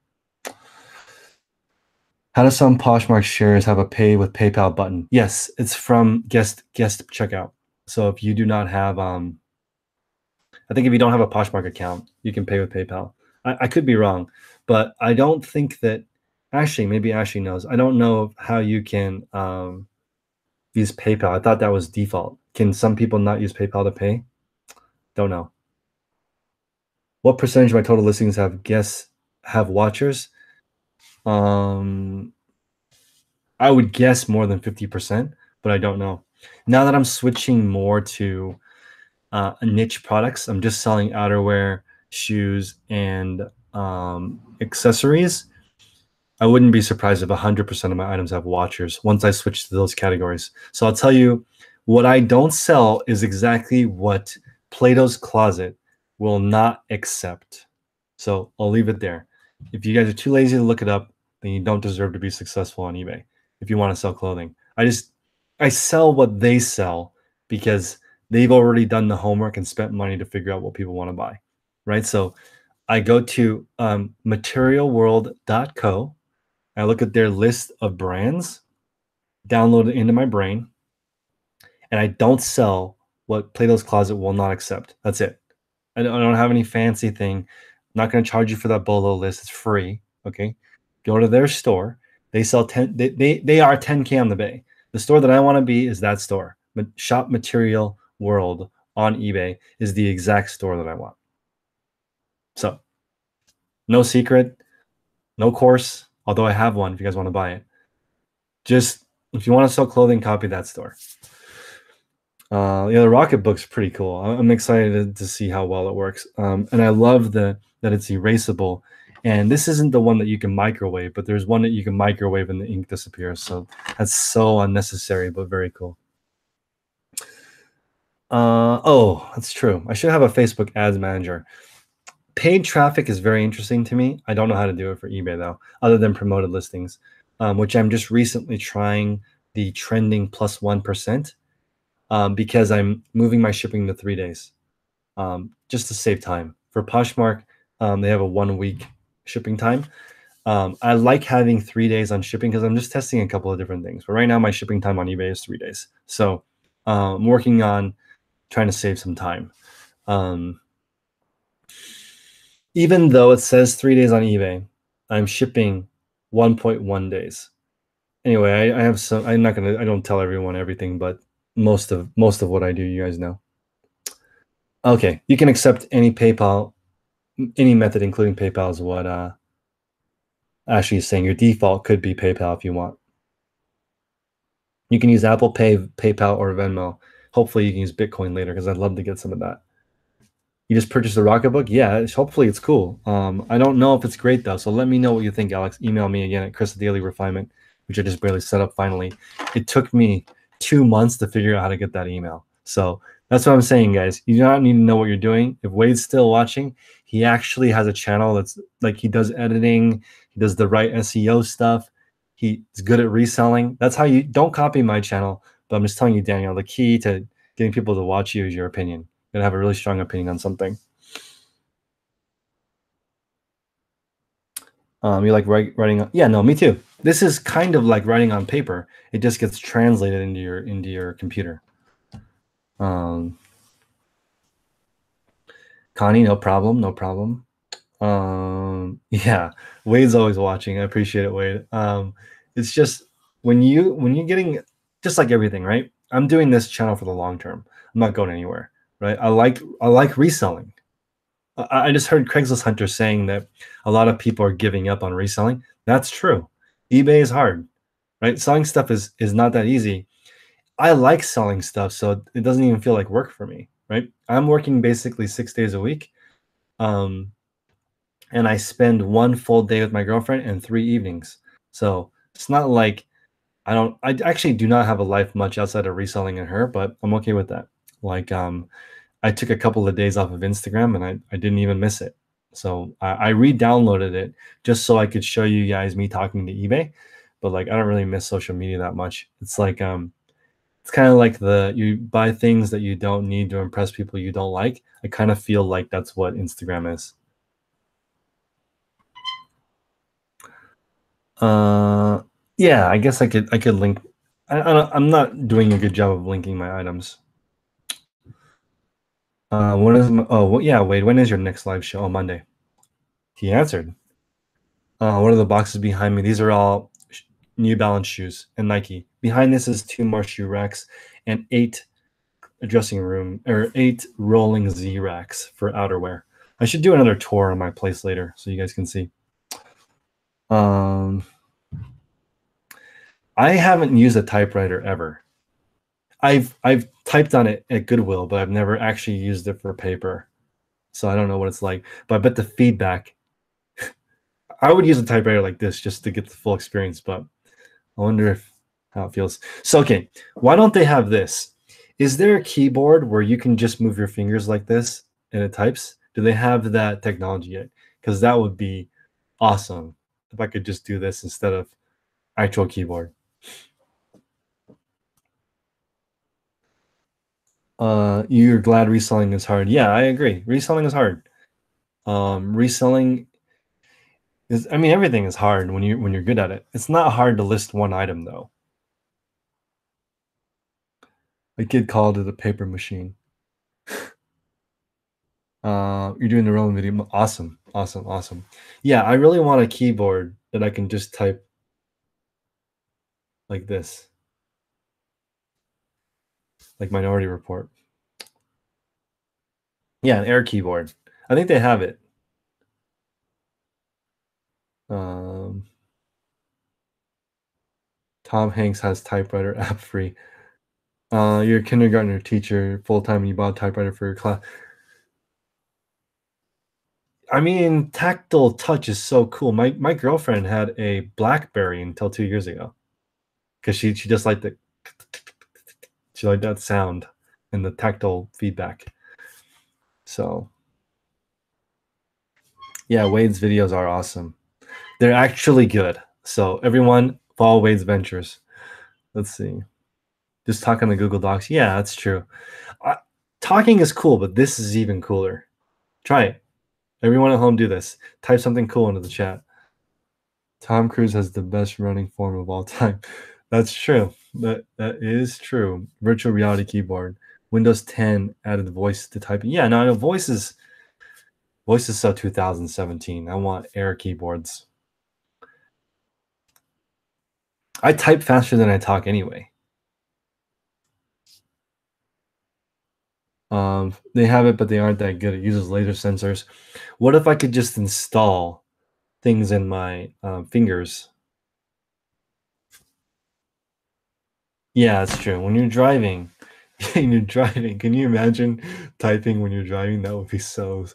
S1: How do some Poshmark shares have a pay with PayPal button? Yes, it's from guest checkout. So if you do not have, I think if you don't have a Poshmark account, you can pay with PayPal. I could be wrong, but I don't think that, actually, maybe Ashley knows. I don't know how you can use PayPal. I thought that was default. Can some people not use PayPal to pay? Don't know. What percentage of my total listings have watchers? I would guess more than 50%, but I don't know. Now that I'm switching more to niche products, I'm just selling outerwear, shoes, and accessories. I wouldn't be surprised if 100% of my items have watchers once I switch to those categories. So I'll tell you, what I don't sell is exactly what Plato's Closet will not accept. So I'll leave it there. If you guys are too lazy to look it up, then you don't deserve to be successful on eBay if you want to sell clothing. I sell what they sell because they've already done the homework and spent money to figure out what people want to buy, right? So I go to materialworld.co. I look at their list of brands, download it into my brain, and I don't sell what Plato's Closet will not accept. That's it. I don't have any fancy thing. I'm not going to charge you for that BOLO list. It's free. Okay. Go to their store. They sell 10. They are 10K on the bay. The store that I want to be is that store. But Shop Material World on eBay is the exact store that I want. So no secret, no course, although I have one if you guys want to buy it. Just if you want to sell clothing, copy that store. Yeah, the Rocketbook's pretty cool. I'm excited to see how well it works. And I love that it's erasable. And this isn't the one that you can microwave, but there's one that you can microwave and the ink disappears. So that's so unnecessary, but very cool. Oh, that's true. I should have a Facebook ads manager. Paid traffic is very interesting to me. I don't know how to do it for eBay though, other than promoted listings, which I'm just recently trying the trending plus 1%, because I'm moving my shipping to 3 days, just to save time. For Poshmark, they have a 1 week shipping time. I like having 3 days on shipping because I'm just testing a couple of different things. But right now, my shipping time on eBay is 3 days. So I'm working on trying to save some time. Um, Even though it says 3 days on eBay, I'm shipping 1.1 days. Anyway, I have some. I don't tell everyone everything, but most of what I do, you guys know. Okay, you can accept any PayPal, any method, including PayPal, is what Ashley is saying. Your default could be PayPal if you want. You can use Apple Pay, PayPal, or Venmo. Hopefully, you can use Bitcoin later because I'd love to get some of that. You just purchased the Rocketbook? Yeah, hopefully it's cool. I don't know if it's great though, so let me know what you think, Alex. Email me again at Chris at Daily Refinement, which I just barely set up finally. It took me 2 months to figure out how to get that email. So that's what I'm saying, guys. You do not need to know what you're doing. If Wade's still watching, he actually has a channel that's like he does editing, he does the right SEO stuff. He's good at reselling. That's how you don't copy my channel, but I'm just telling you, Daniel, the key to getting people to watch you is your opinion. You gotta have a really strong opinion on something. You like writing? Yeah, no, me too. This is kind of like writing on paper. It just gets translated into your computer. Um, Connie, no problem, no problem. Yeah, Wade's always watching. I appreciate it, Wade. It's just when you're getting just like everything, right? I'm doing this channel for the long term. I'm not going anywhere, right? I like reselling. I just heard Craigslist Hunter saying that a lot of people are giving up on reselling. That's true. eBay is hard, right? Selling stuff is not that easy. I like selling stuff, so it doesn't even feel like work for me, right? I'm working basically 6 days a week, um, and I spend one full day with my girlfriend and 3 evenings. So it's not like I actually do not have a life much outside of reselling and her, but I'm okay with that. Like, I took a couple of days off of Instagram and I didn't even miss it. So I re-downloaded it just so I could show you guys me talking to eBay. But like I don't really miss social media that much. It's like it's kind of like you buy things that you don't need to impress people you don't like. I kind of feel like that's what Instagram is. Uh yeah, I guess I could link. I'm not doing a good job of linking my items. When is oh well, yeah, Wade, when is your next live show? On Monday. He answered. What are the boxes behind me? These are all New Balance shoes and Nike. Behind this is two more shoe racks and eight dressing room or eight rolling Z racks for outerwear. I should do another tour on my place later so you guys can see. Um, I haven't used a typewriter ever. I've typed on it at Goodwill, but I've never actually used it for paper. So I don't know what it's like. But I bet the feedback. I would use a typewriter like this just to get the full experience, but I wonder if how it feels. So okay, why don't they have this? Is there a keyboard where you can just move your fingers like this and it types? Do they have that technology yet? Because that would be awesome if I could just do this instead of actual keyboard. You're glad reselling is hard. Yeah, I agree. Reselling is hard. Reselling is, I mean, everything is hard when you're good at it. It's not hard to list one item though. A kid called it a paper machine. You're doing the rolling video. Awesome, awesome, awesome. Yeah, I really want a keyboard that I can just type like this, like Minority Report. Yeah, an Air keyboard. I think they have it. Um, Tom Hanks has typewriter app free. You're a kindergartner teacher full-time and you bought a typewriter for your class. I mean, tactile touch is so cool. My girlfriend had a BlackBerry until 2 years ago because she just liked the she liked that sound and the tactile feedback. So, yeah, Wade's videos are awesome. They're actually good. So, everyone follow Wade's ventures. Let's see. Just talk on the Google Docs. Yeah, that's true. Talking is cool, but this is even cooler. Try it. Everyone at home do this. Type something cool into the chat. Tom Cruise has the best running form of all time. That's true. That is true. Virtual reality keyboard. Windows 10 added voice to typing. Yeah, no, voice is so 2017. I want Air keyboards. I type faster than I talk anyway. They have it, but they aren't that good. It uses laser sensors. What if I could just install things in my fingers? Yeah, that's true. When you're driving, can you imagine typing when you're driving? That would be so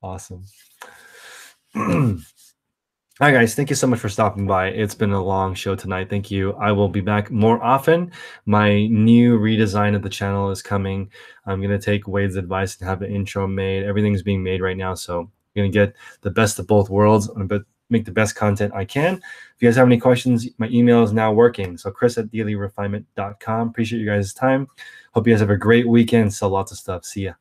S1: awesome. Hi, guys. Thank you so much for stopping by. It's been a long show tonight. Thank you. I will be back more often. My new redesign of the channel is coming. I'm going to take Wade's advice and have an intro made. Everything's being made right now. So I'm going to get the best of both worlds. I'm going to make the best content I can. If you guys have any questions, my email is now working. So chris@dailyrefinement.com. Appreciate you guys' time. Hope you guys have a great weekend. Sell lots of stuff. See ya.